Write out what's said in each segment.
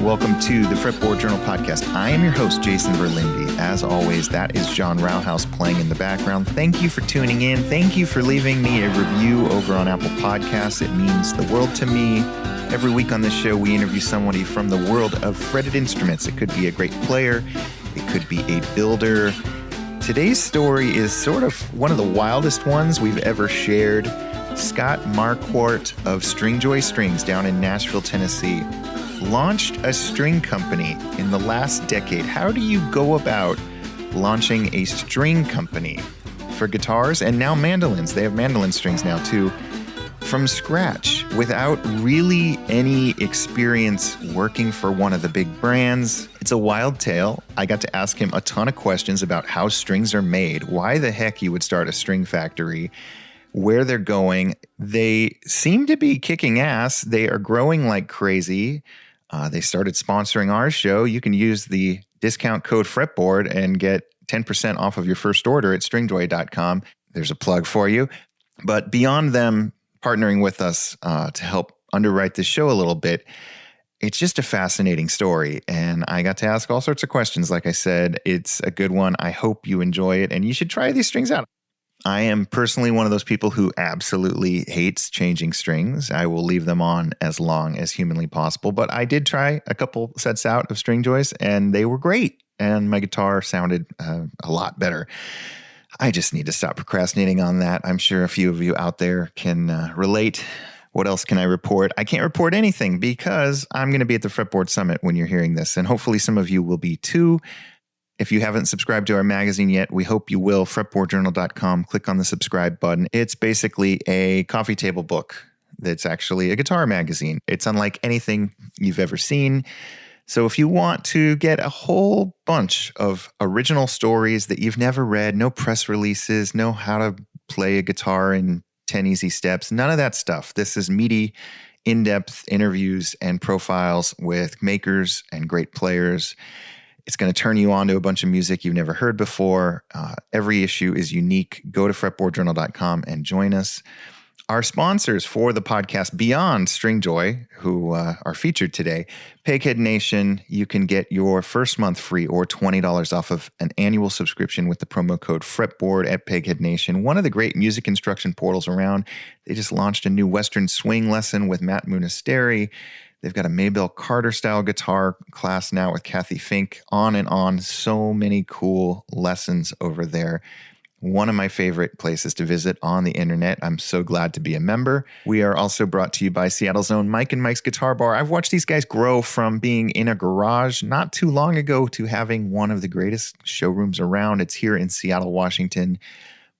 Welcome to the Fretboard Journal podcast. I am your host, Jason Verlinde. As always, that is John Rauhaus playing in the background. Thank you for tuning in. Thank you for leaving me a review over on Apple Podcasts. It means the world to me. Every week on this show, we interview somebody from the world of fretted instruments. It could be a great player. It could be a builder. Today's story is sort of one of the wildest ones we've ever shared. Scott Marquart of Stringjoy Strings down in Nashville, Tennessee, launched a string company in the last decade. How do you go about launching a string company for guitars and now mandolins? They have mandolin strings now too, from scratch without really any experience working for one of the big brands. It's a wild tale. I got to ask him a ton of questions about how strings are made, why the heck you would start a string factory, where they're going. They seem to be kicking ass. They are growing like crazy. They started sponsoring our show. You can use the discount code Fretboard and get 10% off of your first order at stringjoy.com. There's a plug for you. But beyond them partnering with us to help underwrite this show a little bit, it's just a fascinating story. And I got to ask all sorts of questions. Like I said, it's a good one. I hope you enjoy it, and you should try these strings out. I am personally one of those people who absolutely hates changing strings. I will leave them on as long as humanly possible. But I did try a couple sets out of Stringjoys, and they were great. And my guitar sounded a lot better. I just need to stop procrastinating on that. I'm sure a few of you out there can relate. What else can I report? I can't report anything because I'm going to be at the Fretboard Summit when you're hearing this, and hopefully some of you will be too. If you haven't subscribed to our magazine yet, we hope you will. Fretboardjournal.com. Click on the subscribe button. It's basically a coffee table book that's actually a guitar magazine. It's unlike anything you've ever seen. So if you want to get a whole bunch of original stories that you've never read, no press releases, no how to play a guitar in 10 easy steps, none of that stuff. This is meaty, in-depth interviews and profiles with makers and great players. It's going to turn you on to a bunch of music you've never heard before. Every issue is unique. Go to fretboardjournal.com and join us. Our sponsors for the podcast, beyond Stringjoy, who are featured today, Peghead Nation. You can get your first month free or $20 off of an annual subscription with the promo code Fretboard at Peghead Nation. One of the great music instruction portals around. They just launched a new Western swing lesson with Matt Munisteri. They've got a Maybelle Carter-style guitar class now with Kathy Fink. On and on. So many cool lessons over there. One of my favorite places to visit on the internet. I'm so glad to be a member. We are also brought to you by Seattle's own Mike and Mike's Guitar Bar. I've watched these guys grow from being in a garage not too long ago to having one of the greatest showrooms around. It's here in Seattle, Washington.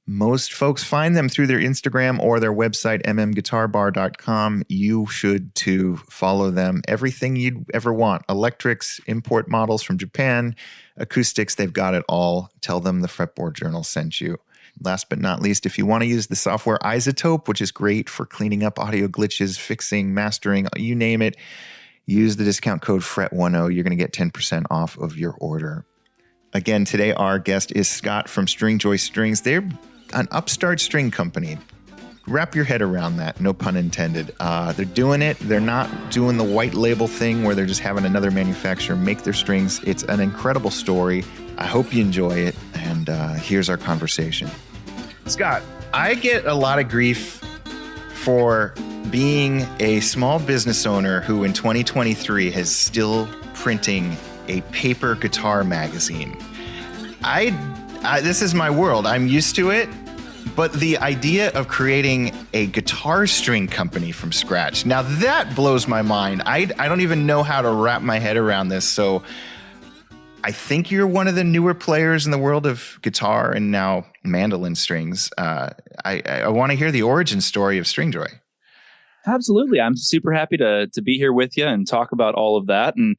Most folks find them through their Instagram or their website, mmguitarbar.com. You should too. Follow them. Everything you'd ever want. Electrics, import models from Japan, acoustics, they've got it all. Tell them the Fretboard Journal sent you. Last but not least, if you want to use the software Isotope, which is great for cleaning up audio glitches, fixing, mastering, you name it, use the discount code FRET10. You're going to get 10% off of your order. Again, today our guest is Scott from Stringjoy Strings. They're an upstart string company. Wrap your head around that, no pun intended. They're doing it. They're not doing the white label thing where they're just having another manufacturer make their strings. It's an incredible story. I hope you enjoy it, and here's our conversation. Scott, I get a lot of grief for being a small business owner who in 2023 is still printing a paper guitar magazine. This is my world. I'm used to it. But the idea of creating a guitar string company from scratch, now that blows my mind. I don't even know how to wrap my head around this. So I think you're one of the newer players in the world of guitar and now mandolin strings. I want to hear the origin story of Stringjoy. Absolutely. I'm super happy to be here with you and talk about all of that. And,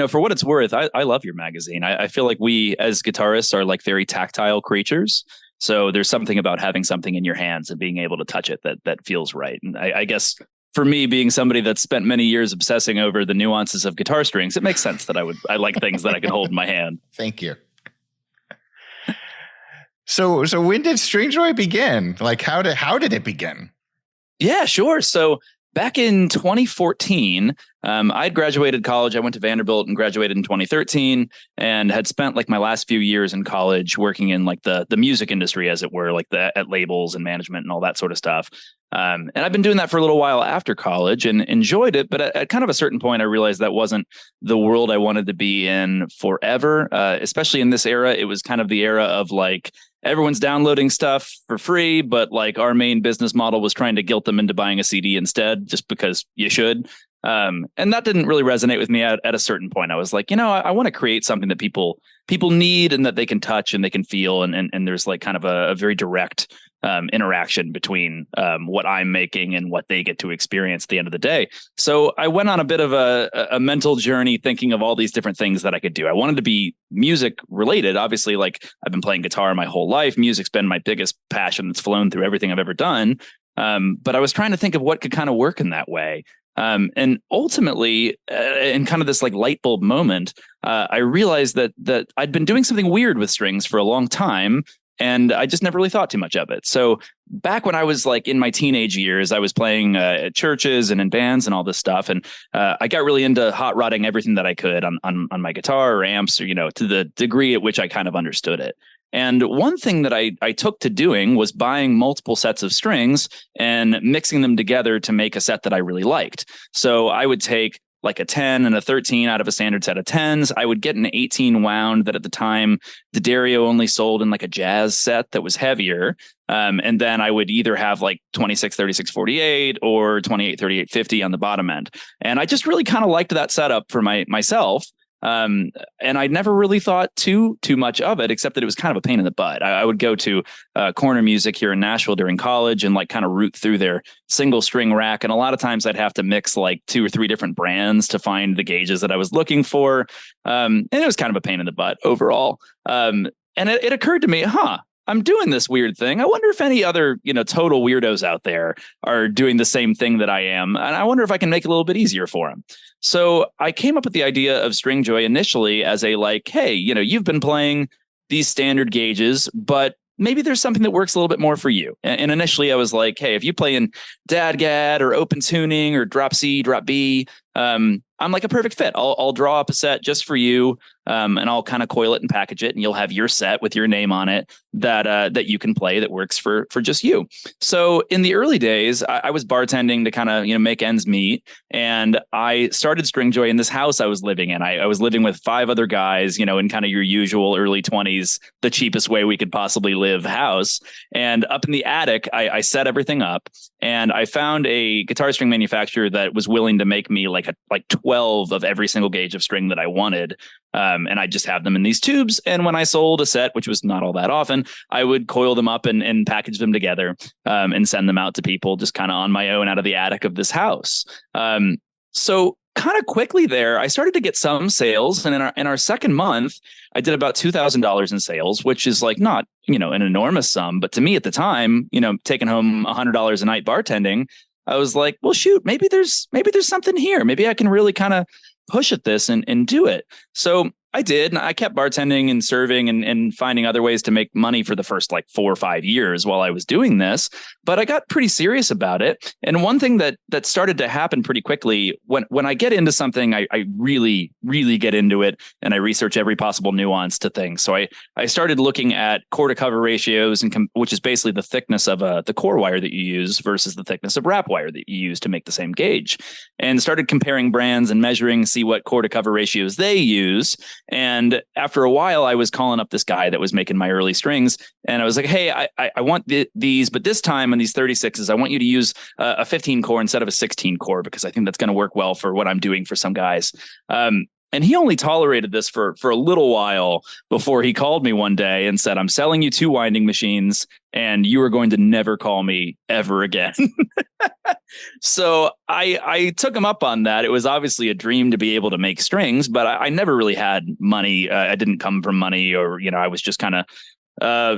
for what it's worth, I love your magazine. I feel like we as guitarists are like very tactile creatures. So there's something about having something in your hands and being able to touch it that feels right. And I guess for me, being somebody that's spent many years obsessing over the nuances of guitar strings, it makes sense that I like things that I can hold in my hand. Thank you. So when did Stringjoy begin? Like how did it begin? Yeah, sure. So back in 2014, I'd graduated college. I went to Vanderbilt and graduated in 2013, and had spent like my last few years in college working in like the music industry, as it were, like at labels and management and all that sort of stuff. And I've been doing that for a little while after college and enjoyed it. But at kind of a certain point, I realized that wasn't the world I wanted to be in forever, especially in this era. It was kind of the era of like, everyone's downloading stuff for free, but like our main business model was trying to guilt them into buying a CD instead, just because you should. And that didn't really resonate with me at a certain point. I was like, I want to create something that people need and that they can touch and they can feel. And there's like kind of a very direct interaction between what I'm making and what they get to experience at the end of the day. So I went on a bit of a mental journey thinking of all these different things that I could do. I wanted to be music related. Obviously, like I've been playing guitar my whole life. Music's been my biggest passion that's flown through everything I've ever done. But I was trying to think of what could kind of work in that way. And ultimately, in kind of this like light bulb moment, I realized that I'd been doing something weird with strings for a long time, and I just never really thought too much of it. So back when I was like in my teenage years, I was playing at churches and in bands and all this stuff. And I got really into hot rodding everything that I could on my guitar or amps, or, to the degree at which I kind of understood it. And one thing that I took to doing was buying multiple sets of strings and mixing them together to make a set that I really liked. So I would take like a 10 and a 13 out of a standard set of 10s. I would get an 18 wound that at the time, D'Addario only sold in like a jazz set that was heavier. And then I would either have like 26, 36, 48 or 28, 38, 50 on the bottom end. And I just really kind of liked that setup for myself. And I never really thought too much of it, except that it was kind of a pain in the butt. I would go to corner music here in Nashville during college and like kind of root through their single string rack. And a lot of times I'd have to mix like 2 or 3 different brands to find the gauges that I was looking for. And it was kind of a pain in the butt overall. And it occurred to me, I'm doing this weird thing. I wonder if any other, total weirdos out there are doing the same thing that I am. And I wonder if I can make it a little bit easier for them. So I came up with the idea of Stringjoy initially as a like, hey, you've been playing these standard gauges, but maybe there's something that works a little bit more for you. And initially I was like, hey, if you play in DADGAD or open tuning or drop C, drop B, I'm like a perfect fit. I'll draw up a set just for you, and I'll kind of coil it and package it, and you'll have your set with your name on it that you can play that works for just you. So in the early days, I was bartending to kind of make ends meet, and I started Stringjoy in this house I was living in. I was living with 5 other guys, in kind of your usual early 20s, the cheapest way we could possibly live house. And up in the attic, I set everything up, and I found a guitar string manufacturer that was willing to make me like 12 of every single gauge of string that I wanted. And I just have them in these tubes. And when I sold a set, which was not all that often, I would coil them up and package them together and send them out to people just kind of on my own out of the attic of this house. So kind of quickly there, I started to get some sales. And in our second month, I did about $2,000 in sales, which is like not, an enormous sum. But to me at the time, taking home $100 a night bartending, I was like, well, shoot, maybe there's something here. Maybe I can really kind of push at this and do it. So I did. And I kept bartending and serving and finding other ways to make money for the first like 4 or 5 years while I was doing this. But I got pretty serious about it. And one thing that started to happen pretty quickly when I get into something, I really, really get into it and I research every possible nuance to things. So I started looking at core to cover ratios, which is basically the thickness of the core wire that you use versus the thickness of wrap wire that you use to make the same gauge, and started comparing brands and measuring, see what core to cover ratios they use. And after a while, I was calling up this guy that was making my early strings. And I was like, hey, I want these, but this time on these 36s, I want you to use a 15 core instead of a 16 core, because I think that's going to work well for what I'm doing for some guys. And he only tolerated this for a little while before he called me one day and said, I'm selling you 2 winding machines and you are going to never call me ever again. So I took him up on that. It was obviously a dream to be able to make strings, but I never really had money. I didn't come from money, or, I was just kind of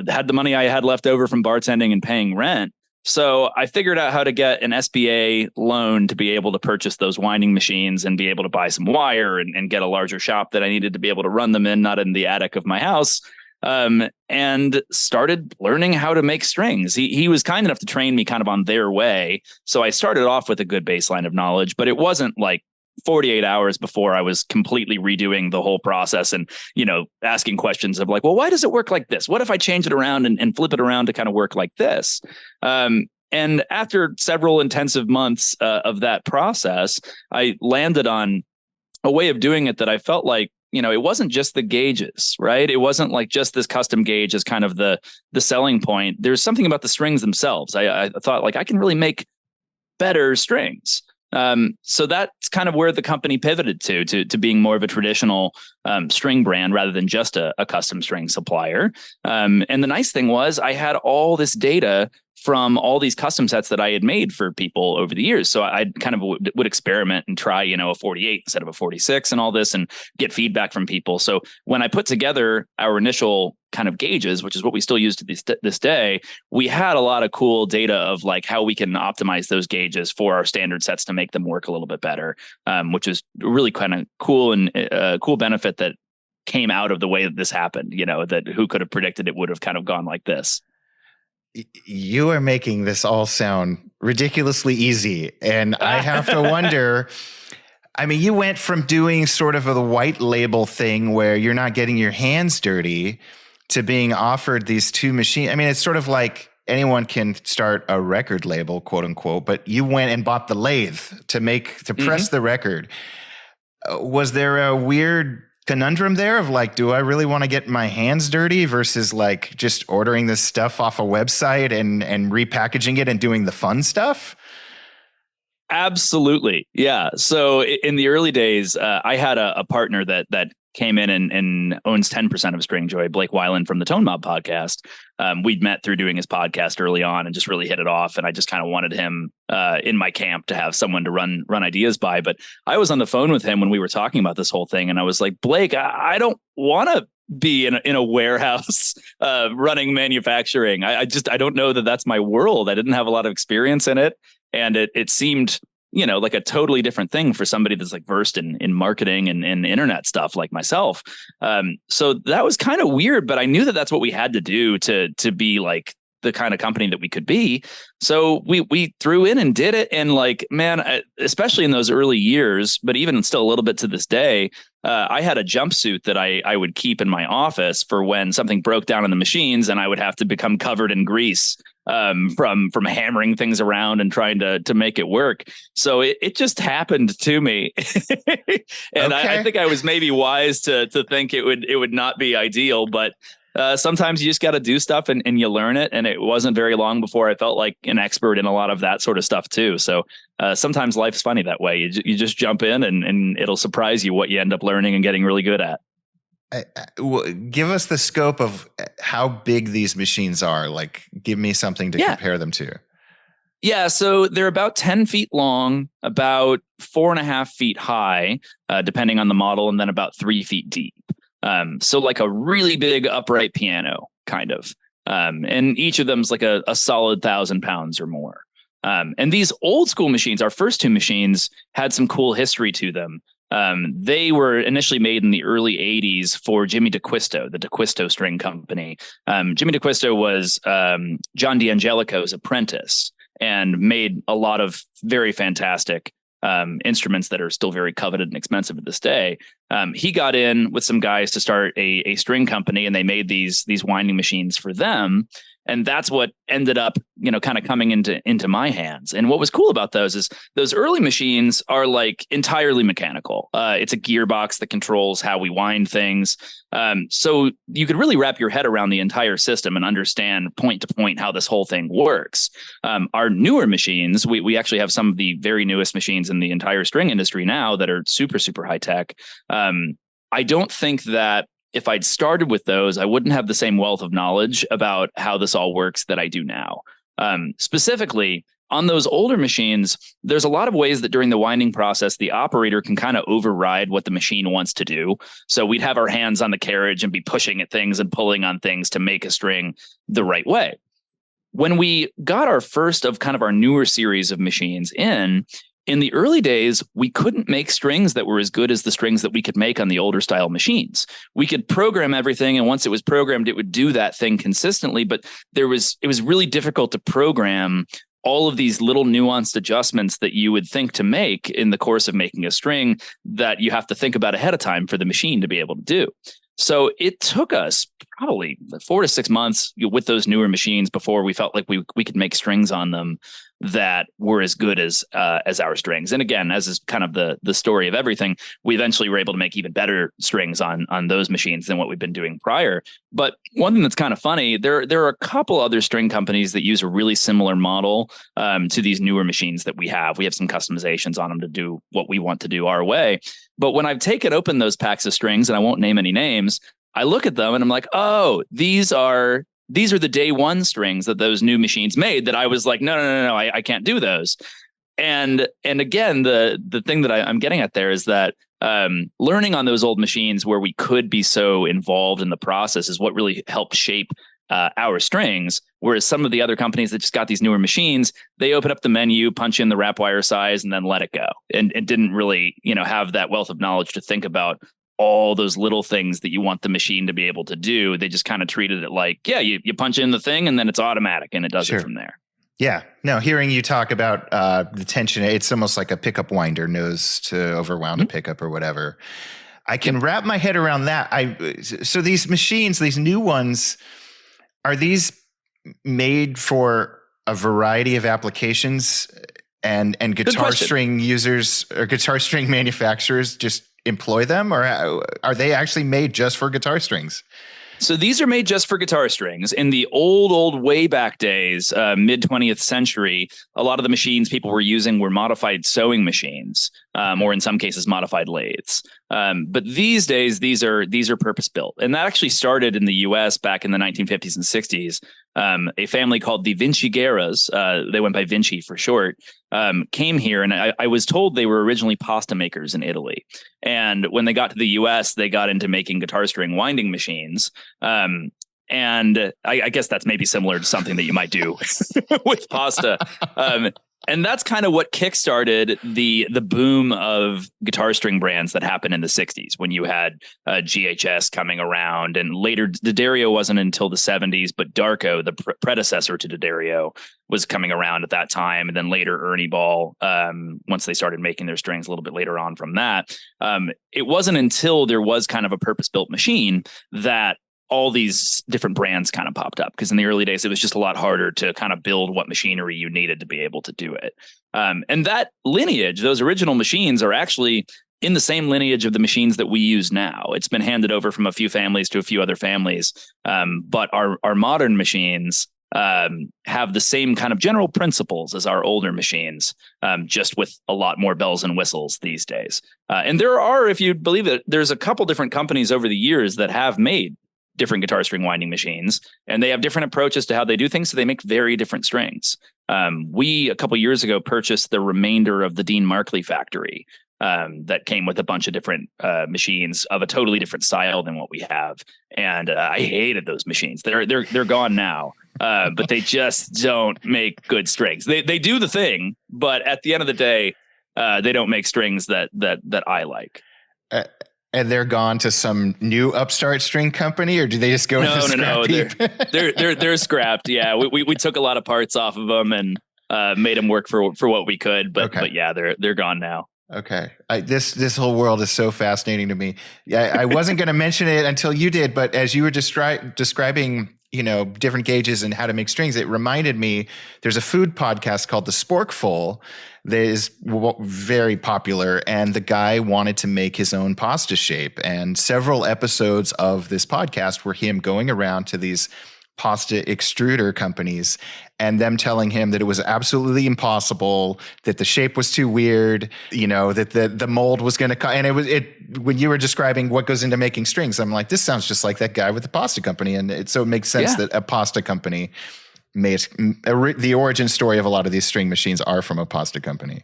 had the money I had left over from bartending and paying rent. So I figured out how to get an SBA loan to be able to purchase those winding machines and be able to buy some wire and get a larger shop that I needed to be able to run them in, not in the attic of my house. and started learning how to make strings. He was kind enough to train me kind of on their way. So I started off with a good baseline of knowledge, but it wasn't like 48 hours before I was completely redoing the whole process and, asking questions of like, well, why does it work like this? What if I change it around and flip it around to kind of work like this? And after several intensive months of that process, I landed on a way of doing it that I felt like, it wasn't just the gauges, right? It wasn't like just this custom gauge as kind of the selling point. There's something about the strings themselves. I thought like I can really make better strings. So that's kind of where the company pivoted to being more of a traditional string brand rather than just a custom string supplier. And the nice thing was I had all this data from all these custom sets that I had made for people over the years. So I kind of would experiment and try, a 48 instead of a 46 and all this and get feedback from people. So when I put together our initial kind of gauges, which is what we still use to this day, we had a lot of cool data of like how we can optimize those gauges for our standard sets to make them work a little bit better, which is really kind of cool and a cool benefit that came out of the way that this happened, that who could have predicted it would have kind of gone like this. You are making this all sound ridiculously easy. And I have to wonder, I mean, you went from doing sort of the white label thing where you're not getting your hands dirty to being offered these two machines. I mean, it's sort of like anyone can start a record label, quote unquote, but you went and bought the lathe to press the record. Was there a weird conundrum there of like, do I really want to get my hands dirty versus like just ordering this stuff off a website and repackaging it and doing the fun stuff? Absolutely. Yeah. So in the early days, I had a partner that came in and owns 10% of Stringjoy, Blake Weiland from the Tone Mob podcast. We'd met through doing his podcast early on and just really hit it off. And I just kind of wanted him in my camp to have someone to run ideas by. But I was on the phone with him when we were talking about this whole thing. And I was like, Blake, I don't want to be in a warehouse running manufacturing. I don't know that that's my world. I didn't have a lot of experience in it. And it seemed like a totally different thing for somebody that's like versed in marketing and internet stuff like myself. So that was kind of weird, but I knew that that's what we had to do to be like the kind of company that we could be. So we threw in and did it. And like, man, especially in those early years, but even still a little bit to this day, I had a jumpsuit that I would keep in my office for when something broke down in the machines and I would have to become covered in grease from hammering things around and trying to make it work. So it just happened to me. And I think I was maybe wise to think it would not be ideal, but sometimes you just got to do stuff and you learn it. And it wasn't very long before I felt like an expert in a lot of that sort of stuff too. So sometimes life's funny that way. You just jump in and it'll surprise you what you end up learning and getting really good at. Give us the scope of how big these machines are. Like, give me something to compare them to. Yeah, so they're about 10 feet long, about 4.5 feet high, depending on the model, and then about 3 feet deep. So like a really big upright piano, kind of. And each of them is like a solid 1,000 pounds or more. And these old school machines, our first two machines, had some cool history to them. They were initially made in the early 80s for Jimmy DeQuisto, the DeQuisto String Company. Jimmy DeQuisto was John D'Angelico's apprentice and made a lot of very fantastic instruments that are still very coveted and expensive to this day. He got in with some guys to start a string company, and they made these winding machines for them. And that's what ended up, kind of coming into my hands. And what was cool about those is those early machines are like entirely mechanical. It's a gearbox that controls how we wind things. So you could really wrap your head around the entire system and understand point to point how this whole thing works. Our newer machines, we actually have some of the very newest machines in the entire string industry now that are super, super high tech. I don't think that if I'd started with those, I wouldn't have the same wealth of knowledge about how this all works that I do now. Specifically, on those older machines, there's a lot of ways that during the winding process, the operator can kind of override what the machine wants to do. So we'd have our hands on the carriage and be pushing at things and pulling on things to make a string the right way. When we got our first of kind of our newer series of machines in, in the early days, we couldn't make strings that were as good as the strings that we could make on the older style machines. We could program everything, and once it was programmed, it would do that thing consistently. But it was really difficult to program all of these little nuanced adjustments that you would think to make in the course of making a string that you have to think about ahead of time for the machine to be able to do. So it took us probably 4 to 6 months with those newer machines before we felt like we could make strings on them that were as good as our strings. And again, as is kind of the story of everything, we eventually were able to make even better strings on those machines than what we've been doing prior. But one thing that's kind of funny, there are a couple other string companies that use a really similar model to these newer machines that we have. We have some customizations on them to do what we want to do our way. But when I've taken open those packs of strings, and I won't name any names, I look at them and I'm like, oh, these are the day one strings that those new machines made that I was like, no, I can't do those. And again, the thing that I'm getting at there is that learning on those old machines where we could be so involved in the process is what really helped shape our strings. Whereas some of the other companies that just got these newer machines, they open up the menu, punch in the wrap wire size, and then let it go. And didn't really, have that wealth of knowledge to think about all those little things that you want the machine to be able to do. They just kind of treated it like, yeah, you punch in the thing and then it's automatic and it does it from there. Yeah. No, hearing you talk about the tension, it's almost like a pickup winder knows to overwound a pickup or whatever. I can wrap my head around that. So these machines, these new ones, are these made for a variety of applications and guitar string users or guitar string manufacturers just employ them, or are they actually made just for guitar strings? So these are made just for guitar strings. In the old way back days, mid 20th century, a lot of the machines people were using were modified sewing machines, or in some cases modified lathes. But these days, these are purpose built, and that actually started in the U.S. back in the 1950s and 60s. A family called the Vinci Guerras, they went by Vinci for short, came here, and I was told they were originally pasta makers in Italy. And when they got to the U.S., they got into making guitar string winding machines. And I guess that's maybe similar to something that you might do with pasta. And that's kind of what kickstarted the boom of guitar string brands that happened in the 60s when you had GHS coming around. And later, D'Addario wasn't until the 70s, but Darko, the predecessor to D'Addario, was coming around at that time. And then later, Ernie Ball, once they started making their strings a little bit later on from that. It wasn't until there was kind of a purpose-built machine that all these different brands kind of popped up, because in the early days, it was just a lot harder to kind of build what machinery you needed to be able to do it. And that lineage, those original machines, are actually in the same lineage of the machines that we use now. It's been handed over from a few families to a few other families. But our modern machines have the same kind of general principles as our older machines, just with a lot more bells and whistles these days. And there are, if you believe it, there's a couple different companies over the years that have made different guitar string winding machines, and they have different approaches to how they do things. So they make very different strings. We, a couple of years ago, purchased the remainder of the Dean Markley factory that came with a bunch of different machines of a totally different style than what we have. And I hated those machines. They're gone now, but they just don't make good strings. They do the thing, but at the end of the day, they don't make strings that I like. And they're gone to some new upstart string company, or do they just go to scrap heap? They're scrapped. Yeah, we took a lot of parts off of them and made them work for what we could. But yeah, they're gone now. Okay, this whole world is so fascinating to me. Yeah, I wasn't going to mention it until you did, but as you were describing, different gauges and how to make strings, it reminded me. There's a food podcast called The Sporkful that is very popular, and the guy wanted to make his own pasta shape. And several episodes of this podcast were him going around to these pasta extruder companies and them telling him that it was absolutely impossible, that the shape was too weird, that the mold was going to and when you were describing what goes into making strings, I'm like, this sounds just like that guy with the pasta company. And so it makes sense that a pasta company made the origin story of a lot of these string machines are from a pasta company.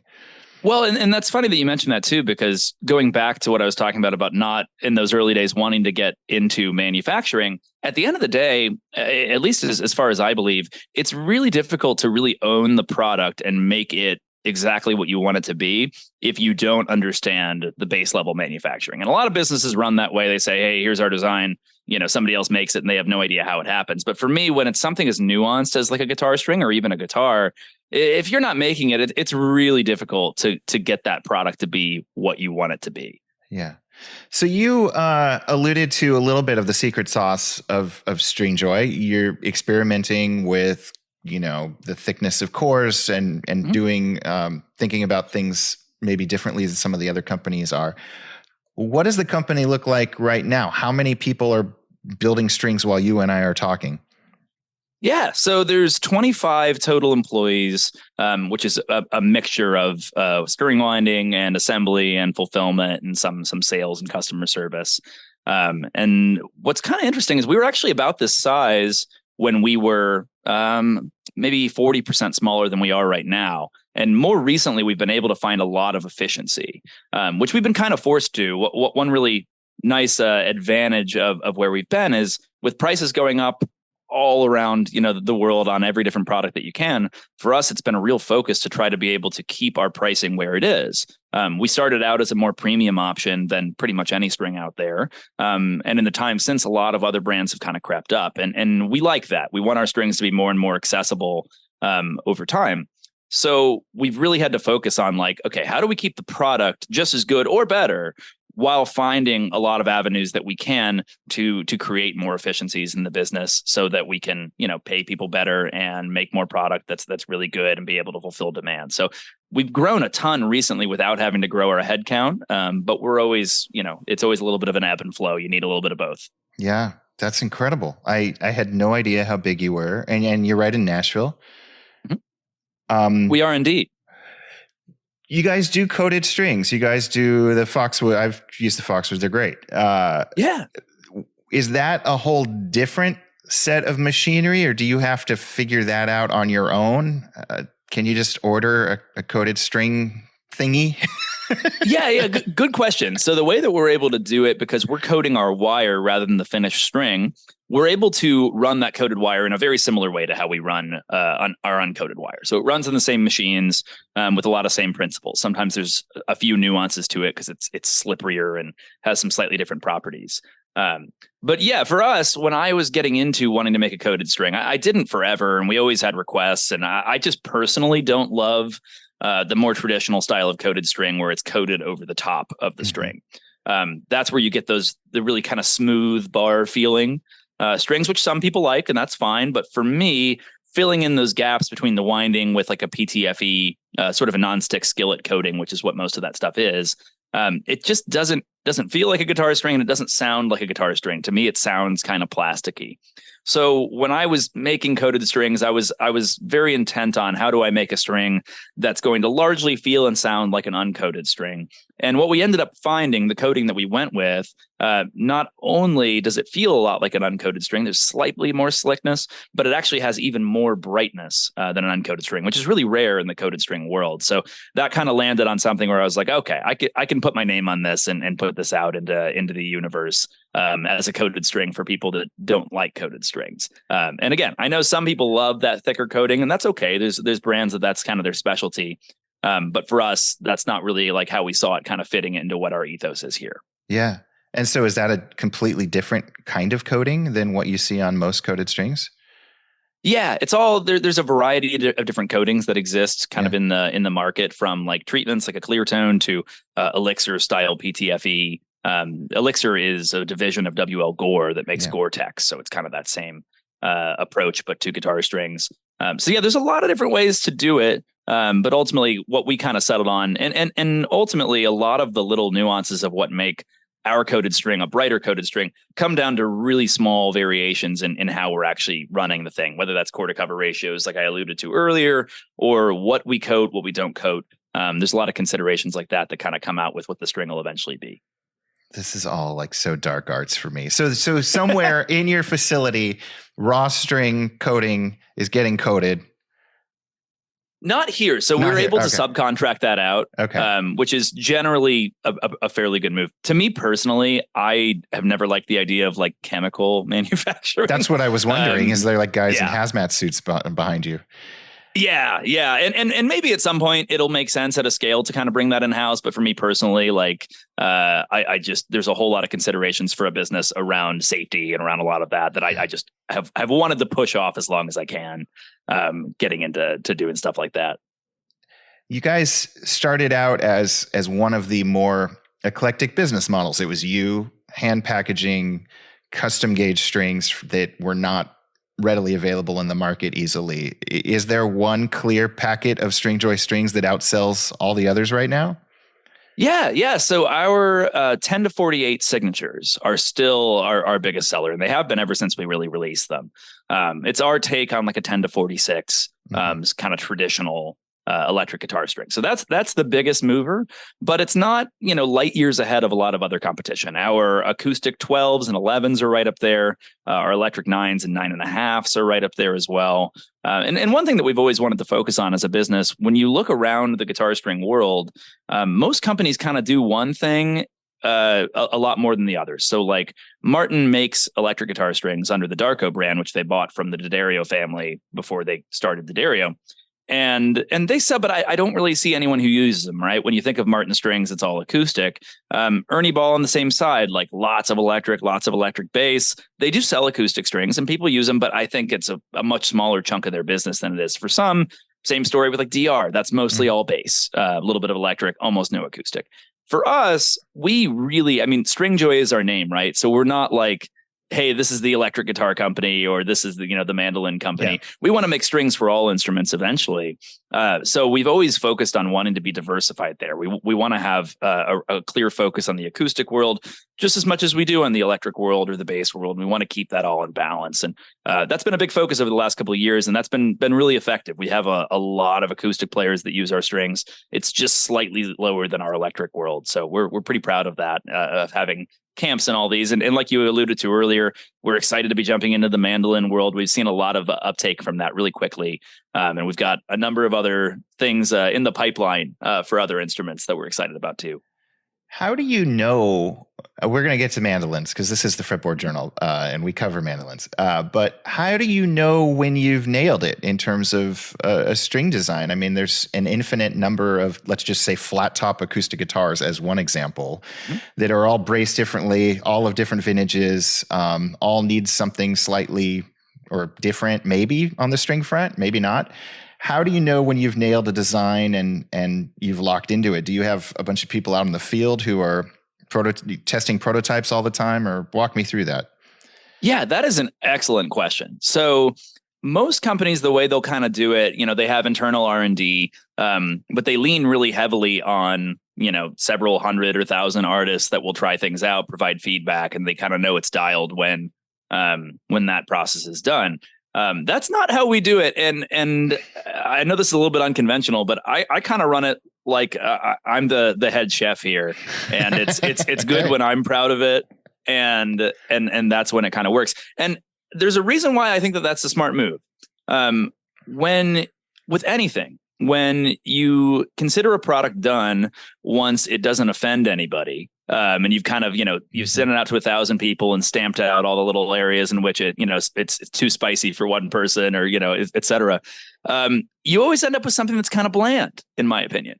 Well, and that's funny that you mentioned that too, because going back to what I was talking about not in those early days wanting to get into manufacturing, at the end of the day, at least as far as I believe, it's really difficult to really own the product and make it exactly what you want it to be if you don't understand the base level manufacturing. And a lot of businesses run that way. They say, hey, here's our design. Somebody else makes it and they have no idea how it happens. But for me, when it's something as nuanced as like a guitar string or even a guitar, if you're not making it, it's really difficult to get that product to be what you want it to be. Yeah. So you alluded to a little bit of the secret sauce of Stringjoy. You're experimenting with, the thickness of cores and doing, thinking about things maybe differently than some of the other companies are. What does the company look like right now? How many people are building strings while you and I are talking? Yeah, so there's 25 total employees, which is a mixture of string winding and assembly and fulfillment and some sales and customer service. And what's kind of interesting is we were actually about this size when we were maybe 40% smaller than we are right now. And more recently, we've been able to find a lot of efficiency, which we've been kind of forced to. One really nice advantage of where we've been is with prices going up all around, the world on every different product that you can. For us, it's been a real focus to try to be able to keep our pricing where it is. We started out as a more premium option than pretty much any string out there. And in the time since, a lot of other brands have kind of crept up, and we like that. We want our strings to be more and more accessible over time. So we've really had to focus on okay, how do we keep the product just as good or better while finding a lot of avenues that we can to create more efficiencies in the business so that we can, pay people better and make more product that's really good and be able to fulfill demand. So we've grown a ton recently without having to grow our headcount. But we're always, it's always a little bit of an ebb and flow. You need a little bit of both. Yeah, that's incredible. I had no idea how big you were. And you're right in Nashville. Mm-hmm. We are indeed. You guys do coated strings. You guys do the Foxwood. I've used the Foxwoods. They're great. Yeah. Is that a whole different set of machinery, or do you have to figure that out on your own? Can you just order a coated string thingy? Yeah. Good question. So the way that we're able to do it, because we're coating our wire rather than the finished string, we're able to run that coated wire in a very similar way to how we run our uncoated wire. So it runs on the same machines with a lot of same principles. Sometimes there's a few nuances to it because it's slipperier and has some slightly different properties. But yeah, for us, when I was getting into wanting to make a coated string, I didn't forever, and we always had requests. And I just personally don't love the more traditional style of coated string where it's coated over the top of the string. That's where you get the really kind of smooth bar feeling strings, which some people like, and that's fine. But for me, filling in those gaps between the winding with like a PTFE, sort of a non-stick skillet coating, which is what most of that stuff is, it just doesn't feel like a guitar string, and it doesn't sound like a guitar string. To me, it sounds kind of plasticky. So when I was making coated strings, I was very intent on how do I make a string that's going to largely feel and sound like an uncoated string. And what we ended up finding, the coating that we went with, not only does it feel a lot like an uncoated string, there's slightly more slickness, but it actually has even more brightness than an uncoated string, which is really rare in the coated string world. So that kind of landed on something where I was like, okay, I can put my name on this and put this out into the universe as a coated string for people that don't like coated strings. And again, I know some people love that thicker coating, and that's okay. There's brands that's kind of their specialty. But for us, that's not really like how we saw it kind of fitting into what our ethos is here. Yeah. And so is that a completely different kind of coating than what you see on most coated strings? Yeah, it's all there's a variety of different coatings that exist kind of in the market, from like treatments like a clear tone to Elixir style PTFE. Elixir is a division of WL Gore that makes Gore-Tex. So it's kind of that same approach, but to guitar strings. So yeah, there's a lot of different ways to do it. But ultimately what we kind of settled on, and ultimately a lot of the little nuances of what make our coated string a brighter coated string come down to really small variations in how we're actually running the thing, whether that's core to cover ratios, like I alluded to earlier, or what we coat, what we don't coat. There's a lot of considerations like that kind of come out with what the string will eventually be. This is all like so dark arts for me. So somewhere in your facility, raw string coating is getting coated. Not here. So we're able to subcontract that out, which is generally a fairly good move. To me personally, I have never liked the idea of like chemical manufacturing. That's what I was wondering. Is there like guys in hazmat suits behind you? Yeah. And maybe at some point it'll make sense at a scale to kind of bring that in house. But for me personally, like I just there's a whole lot of considerations for a business around safety and around a lot of that I just have wanted to push off as long as I can, getting into doing stuff like that. You guys started out as one of the more eclectic business models. It was you hand packaging custom gauge strings that were not readily available in the market easily. Is there one clear packet of Stringjoy strings that outsells all the others right now? Yeah. So our 10 to 48 signatures are still our biggest seller, and they have been ever since we really released them. It's our take on like a 10 to 46 kind of traditional electric guitar string. So that's the biggest mover, but it's not, light years ahead of a lot of other competition. Our acoustic 12s and 11s are right up there. Our electric 9s and 9.5s are right up there as well. And one thing that we've always wanted to focus on as a business, when you look around the guitar string world, most companies kind of do one thing a lot more than the others. So like Martin makes electric guitar strings under the Darko brand, which they bought from the D'Addario family before they started D'Addario. And they sell, but I don't really see anyone who uses them, right? When you think of Martin strings, it's all acoustic. Ernie Ball on the same side, like lots of electric bass. They do sell acoustic strings and people use them, but I think it's a much smaller chunk of their business than it is for some. Same story with like DR. That's mostly all bass, a little bit of electric, almost no acoustic. For us, Stringjoy is our name, right? So we're not like, hey, this is the electric guitar company, or this is the mandolin company. Yeah. We want to make strings for all instruments eventually. So we've always focused on wanting to be diversified there. We want to have a clear focus on the acoustic world just as much as we do on the electric world or the bass world. We want to keep that all in balance. And that's been a big focus over the last couple of years. And that's been really effective. We have a lot of acoustic players that use our strings. It's just slightly lower than our electric world. So we're pretty proud of that, of having camps and all these. And like you alluded to earlier, we're excited to be jumping into the mandolin world. We've seen a lot of uptake from that really quickly. And we've got a number of other things in the pipeline for other instruments that we're excited about too. How do you know, we're going to get to mandolins because this is the Fretboard Journal and we cover mandolins, but how do you know when you've nailed it in terms of a string design? I mean, there's an infinite number of, let's just say, flat top acoustic guitars as one example, that are all braced differently, all of different vintages, all need something slightly or different, maybe on the string front, maybe not. How do you know when you've nailed a design and you've locked into it? Do you have a bunch of people out in the field who are testing prototypes all the time, or walk me through that? Yeah, that is an excellent question. So most companies, the way they'll kind of do it, they have internal R&D, but they lean really heavily on, several hundred or thousand artists that will try things out, provide feedback, and they kind of know it's dialed when that process is done. That's not how we do it. And I know this is a little bit unconventional, but I kind of run it like I'm the head chef here, and it's good when I'm proud of it. And that's when it kind of works. And there's a reason why I think that that's a smart move. With anything, when you consider a product done once it doesn't offend anybody, and you've kind of, you've sent it out to 1,000 people and stamped out all the little areas in which it's too spicy for one person, or, et cetera. You always end up with something that's kind of bland, in my opinion.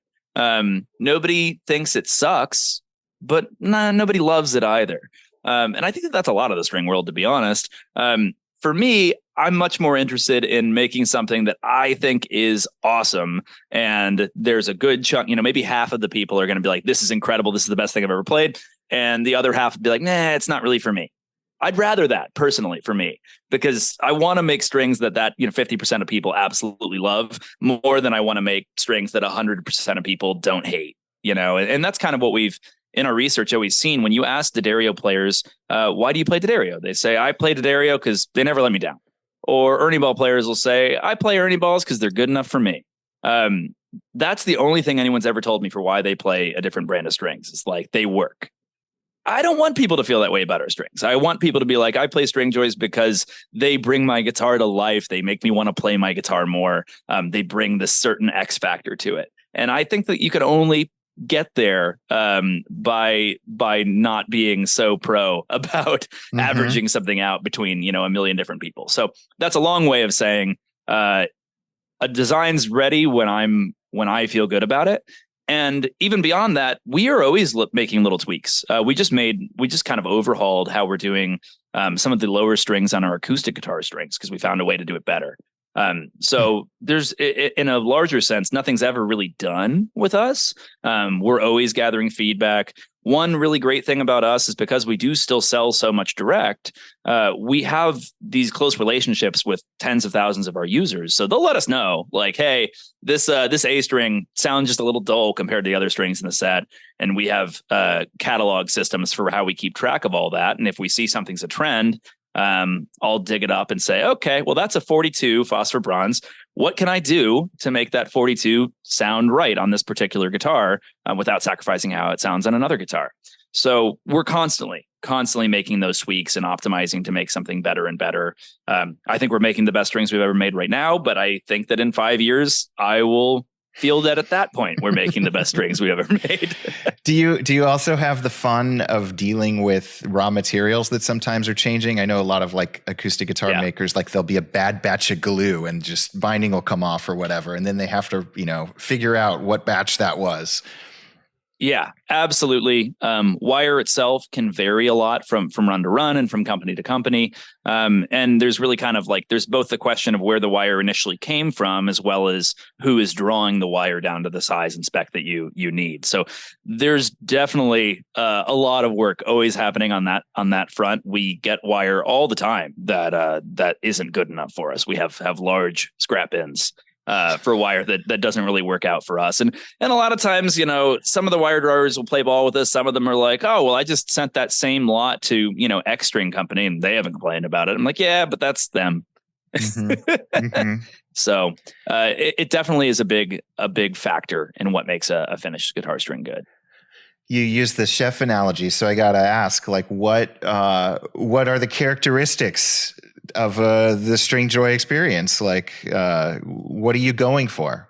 Nobody thinks it sucks, but nobody loves it either. And I think that that's a lot of the string world, to be honest. For me, I'm much more interested in making something that I think is awesome. And there's a good chunk, maybe half of the people are going to be like, this is incredible. This is the best thing I've ever played. And the other half would be like, nah, it's not really for me. I'd rather that personally for me, because I want to make strings that 50% of people absolutely love more than I want to make strings that 100% of people don't hate, and that's kind of what we've, in our research, always seen. When you ask D'Addario players, why do you play D'Addario? They say, I play D'Addario because they never let me down. Or Ernie Ball players will say, I play Ernie Balls because they're good enough for me. That's the only thing anyone's ever told me for why they play a different brand of strings. It's like, they work. I don't want people to feel that way about our strings. I want people to be like, I play Stringjoys because they bring my guitar to life. They make me want to play my guitar more. They bring this certain X factor to it. And I think that you can only get there by not being so pro about averaging something out between a million different people. So that's a long way of saying a design's ready when I feel good about it. And even beyond that, we are always making little tweaks. We just kind of overhauled how we're doing some of the lower strings on our acoustic guitar strings because we found a way to do it better. So there's, in a larger sense, nothing's ever really done with us. We're always gathering feedback. One really great thing about us is because we do still sell so much direct, we have these close relationships with tens of thousands of our users. So they'll let us know, like, hey, this A string sounds just a little dull compared to the other strings in the set. And we have catalog systems for how we keep track of all that. And if we see something's a trend, I'll dig it up and say, okay, well, that's a 42 phosphor bronze. What can I do to make that 42 sound right on this particular guitar without sacrificing how it sounds on another guitar? So we're constantly making those tweaks and optimizing to make something better and better. I think we're making the best strings we've ever made right now, but I think that in 5 years, I will feel that at that point we're making the best strings we've ever made. Do you also have the fun of dealing with raw materials that sometimes are changing? I know a lot of like acoustic guitar makers, like there'll be a bad batch of glue and just binding will come off or whatever, and then they have to, figure out what batch that was. Yeah, absolutely. Wire itself can vary a lot from run to run and from company to company. And there's really kind of like, there's both the question of where the wire initially came from, as well as who is drawing the wire down to the size and spec that you need. So there's definitely a lot of work always happening on that front. We get wire all the time that isn't good enough for us. We have large scrap ins for wire that doesn't really work out for us. And a lot of times, some of the wire drawers will play ball with us. Some of them are like, oh, well, I just sent that same lot to, X string company and they haven't complained about it. I'm like, yeah, but that's them. Mm-hmm. Mm-hmm. So it definitely is a big factor in what makes a finished guitar string good. You use the chef analogy, so I gotta ask, like, what are the characteristics of the Stringjoy experience? Like, what are you going for?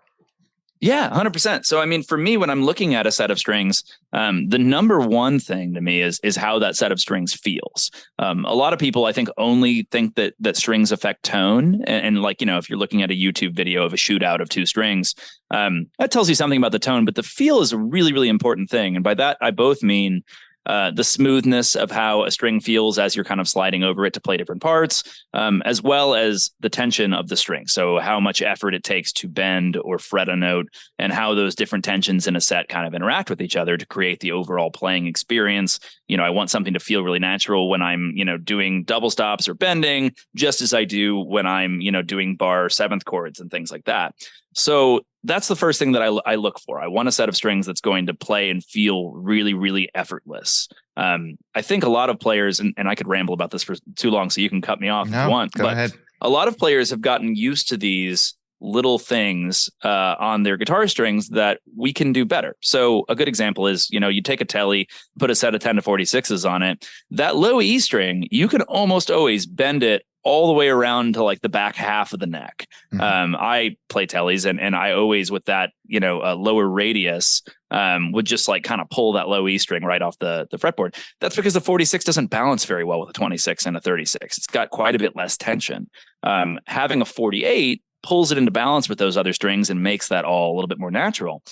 Yeah, 100%. So, I mean, for me, when I'm looking at a set of strings, the number one thing to me is how that set of strings feels. A lot of people, I think, only think that strings affect tone. And like, if you're looking at a YouTube video of a shootout of two strings, that tells you something about the tone. But the feel is a really, really important thing. And by that, I both mean the smoothness of how a string feels as you're kind of sliding over it to play different parts, as well as the tension of the string. So how much effort it takes to bend or fret a note and how those different tensions in a set kind of interact with each other to create the overall playing experience. I want something to feel really natural when I'm, doing double stops or bending, just as I do when I'm, doing bar seventh chords and things like that. So that's the first thing that I look for. I want a set of strings that's going to play and feel really, really effortless. I think a lot of players, and I could ramble about this for too long, so you can cut me off if you want. Go ahead. A lot of players have gotten used to these little things on their guitar strings that we can do better. So a good example is, you take a telly, put a set of 10 to 46s on it. That low E string, you can almost always bend it all the way around to like the back half of the neck. Mm-hmm. I play tellies and I always, with that, lower radius, would just like kind of pull that low E string right off the fretboard. That's because the 46 doesn't balance very well with a 26 and a 36. It's got quite a bit less tension. Having a 48 pulls it into balance with those other strings and makes that all a little bit more natural.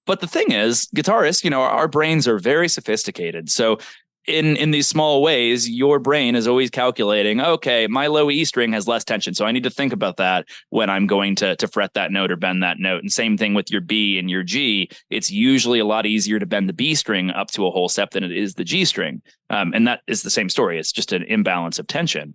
But the thing is, guitarists, our brains are very sophisticated. So in these small ways, your brain is always calculating, okay, my low E string has less tension. So I need to think about that when I'm going to fret that note or bend that note. And same thing with your B and your G. It's usually a lot easier to bend the B string up to a whole step than it is the G string. And that is the same story. It's just an imbalance of tension.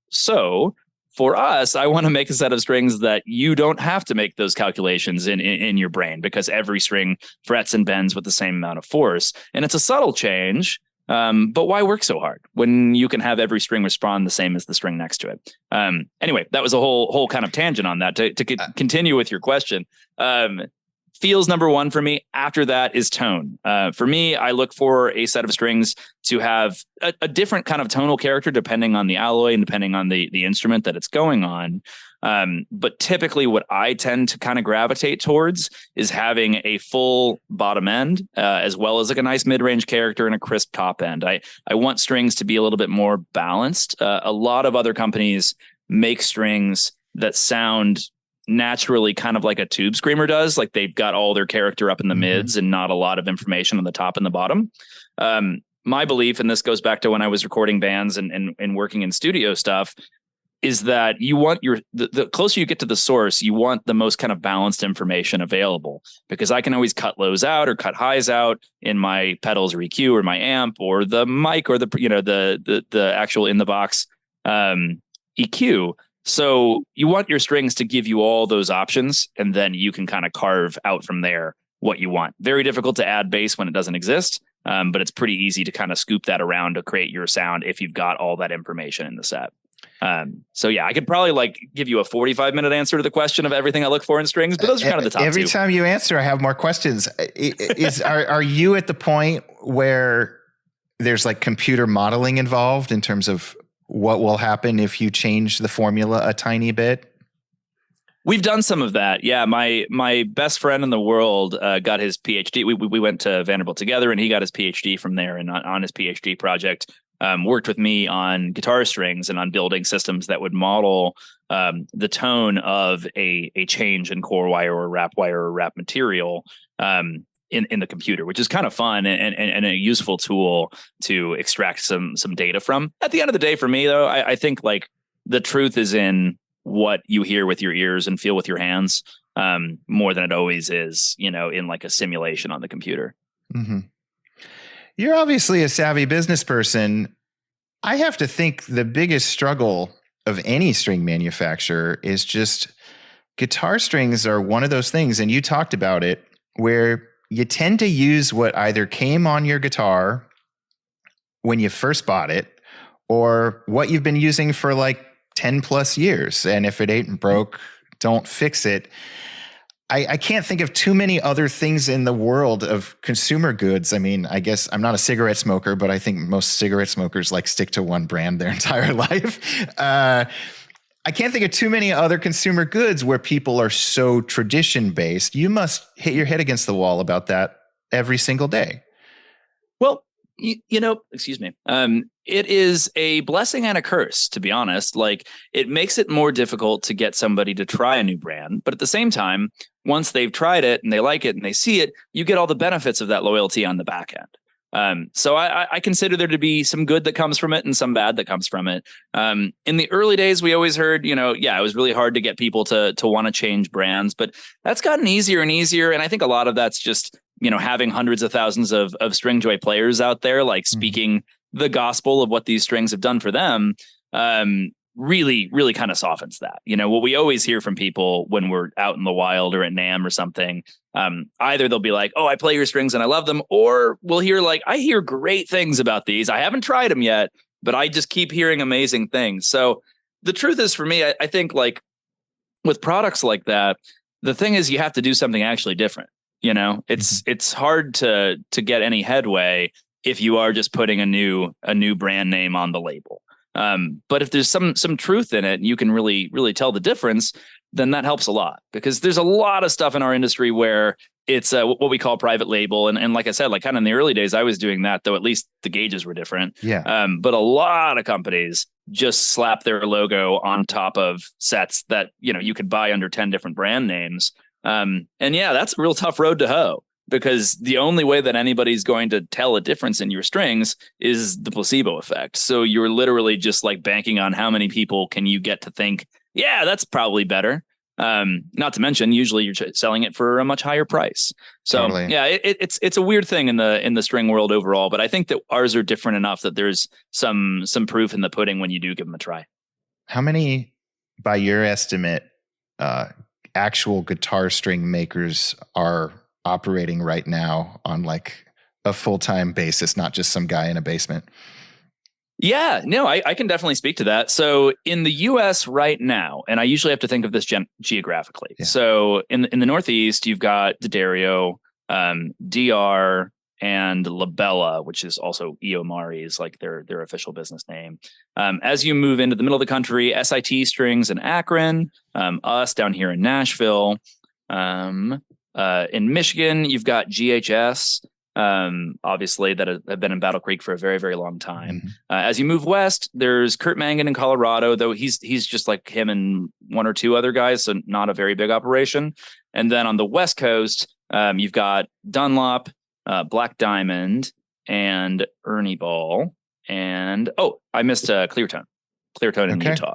So for us, I want to make a set of strings that you don't have to make those calculations in your brain, because every string frets and bends with the same amount of force. And it's a subtle change, but why work so hard when you can have every string respond the same as the string next to it? Anyway, that was a whole kind of tangent on that. To continue with your question, feels number one for me. After that is tone. For me, I look for a set of strings to have a different kind of tonal character depending on the alloy and depending on the instrument that it's going on. But typically what I tend to kind of gravitate towards is having a full bottom end, as well as like a nice mid-range character and a crisp top end. I want strings to be a little bit more balanced. A lot of other companies make strings that sound naturally kind of like a tube screamer does. Like they've got all their character up in the mids and not a lot of information on the top and the bottom. My belief, and this goes back to when I was recording bands and working in studio stuff, is that you want the closer you get to the source, you want the most kind of balanced information available, because I can always cut lows out or cut highs out in my pedals or EQ or my amp or the mic or the actual in the box EQ. So you want your strings to give you all those options, and then you can kind of carve out from there what you want. Very difficult to add bass when it doesn't exist, but it's pretty easy to kind of scoop that around to create your sound if you've got all that information in the set. So yeah, I could probably like give you a 45-minute answer to the question of everything I look for in strings, but those are kind of the top Every two. time you answer, I have more questions. Are you at the point where there's like computer modeling involved in terms of what will happen if you change the formula a tiny bit? We've done some of that. Yeah. My best friend in the world got his PhD. We went to Vanderbilt together, and he got his PhD from there. And on his PhD project, worked with me on guitar strings and on building systems that would model the tone of a change in core wire or wrap material in the computer, which is kind of fun and a useful tool to extract some data from. At the end of the day, for me, though, I think like the truth is in what you hear with your ears and feel with your hands, more than it always is, in like a simulation on the computer. Mm-hmm. You're obviously a savvy business person. I have to think the biggest struggle of any string manufacturer is just guitar strings are one of those things, and you talked about it, where you tend to use what either came on your guitar when you first bought it or what you've been using for like 10 plus years. And if it ain't broke, don't fix it. I can't think of too many other things in the world of consumer goods. I mean, I guess I'm not a cigarette smoker, but I think most cigarette smokers like stick to one brand their entire life. I can't think of too many other consumer goods where people are so tradition based. You must hit your head against the wall about that every single day. Well, excuse me. It is a blessing and a curse, to be honest. Like, it makes it more difficult to get somebody to try a new brand. But at the same time, once they've tried it and they like it and they see it, you get all the benefits of that loyalty on the back end. So I consider there to be some good that comes from it and some bad that comes from it. In the early days, we always heard, it was really hard to get people to want to change brands, but that's gotten easier and easier. And I think a lot of that's just, having hundreds of thousands of Stringjoy players out there, like speaking the gospel of what these strings have done for them, really, really kind of softens that. What we always hear from people when we're out in the wild or at NAMM or something, either they'll be like, oh, I play your strings and I love them. Or we'll hear like, I hear great things about these. I haven't tried them yet, but I just keep hearing amazing things. So the truth is, for me, I think like with products like that, the thing is you have to do something actually different. It's hard to get any headway if you are just putting a new brand name on the label. But if there's some truth in it and you can really, really tell the difference, then that helps a lot, because there's a lot of stuff in our industry where it's what we call private label. And like I said, like kind of in the early days, I was doing that, though at least the gauges were different. Yeah. But a lot of companies just slap their logo on top of sets that, you could buy under 10 different brand names. And yeah, that's a real tough road to hoe, because the only way that anybody's going to tell a difference in your strings is the placebo effect. So you're literally just like banking on how many people can you get to think, yeah, that's probably better. Not to mention, usually you're selling it for a much higher price. So totally. Yeah, it's a weird thing in the string world overall, but I think that ours are different enough that there's some proof in the pudding when you do give them a try. How many, by your estimate, actual guitar string makers are operating right now on like a full-time basis, not just some guy in a basement? Yeah, no, I can definitely speak to that. So in the US right now, and I usually have to think of this geographically. Yeah. So in the Northeast, you've got D'Addario, DR, and Labella, which is also Iomari is like their official business name. As you move into the middle of the country, SIT Strings in Akron, us down here in Nashville. In Michigan, you've got GHS. obviously, that have been in Battle Creek for a very, very long time. Mhm. As you move west, there's Kurt Mangan in Colorado, though he's just like him and one or two other guys, so not a very big operation. And then on the West Coast, you've got Dunlop, Black Diamond, and Ernie Ball. And I missed Cleartone. Cleartone in Utah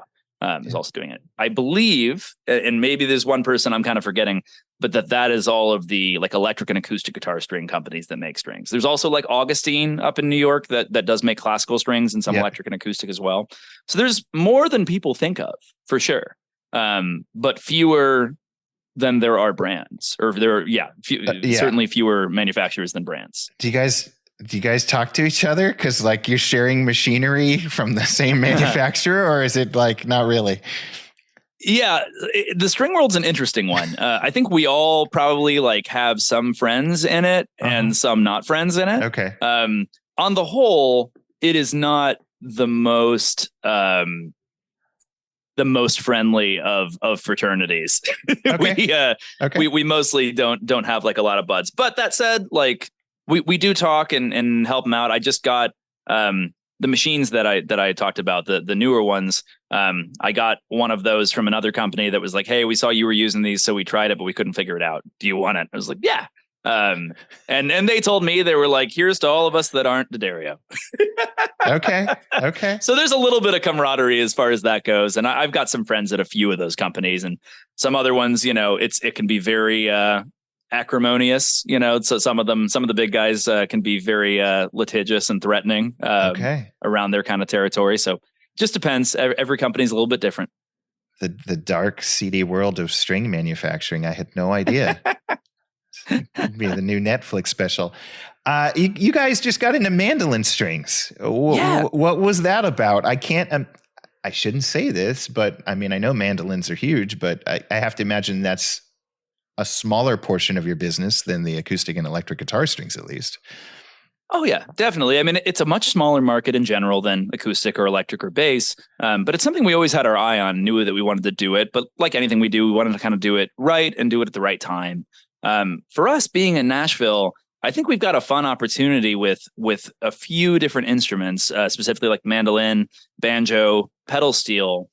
is also doing it. I believe, and maybe there's one person I'm kind of forgetting, but that is all of the like electric and acoustic guitar string companies that make strings. There's also like Augustine up in New York that does make classical strings and some electric and acoustic as well. So there's more than people think of, for sure. But fewer than there are brands, or certainly fewer manufacturers than brands. Do you guys talk to each other? Because like you're sharing machinery from the same manufacturer, or is it like not really? Yeah, the string world's an interesting one. I think we all probably like have some friends in it and some not friends in it. Okay. On the whole, it is not the most friendly of fraternities. Okay. We mostly don't have like a lot of buds. But that said, like we do talk and help them out. I just got the machines that I talked about, the newer ones. I got one of those from another company that was like, hey, we saw you were using these, so we tried it, but we couldn't figure it out. Do you want it? I was like, yeah. And they told me, they were like, here's to all of us that aren't D'Addario. Okay. So there's a little bit of camaraderie as far as that goes. And I've got some friends at a few of those companies, and some other ones, it can be very acrimonious, so some of the big guys can be very litigious and threatening around their kind of territory. So just depends. Every company's a little bit different. The dark, seedy world of string manufacturing. I had no idea. It'd be the new Netflix special. You guys just got into mandolin strings. What was that about? I can't. I shouldn't say this, but I mean, I know mandolins are huge, but I have to imagine that's a smaller portion of your business than the acoustic and electric guitar strings, at least. Oh, yeah, definitely. I mean, it's a much smaller market in general than acoustic or electric or bass, but it's something we always had our eye on, knew that we wanted to do it. But like anything we do, we wanted to kind of do it right and do it at the right time. For us being in Nashville, I think we've got a fun opportunity with a few different instruments, specifically like mandolin, banjo, pedal steel,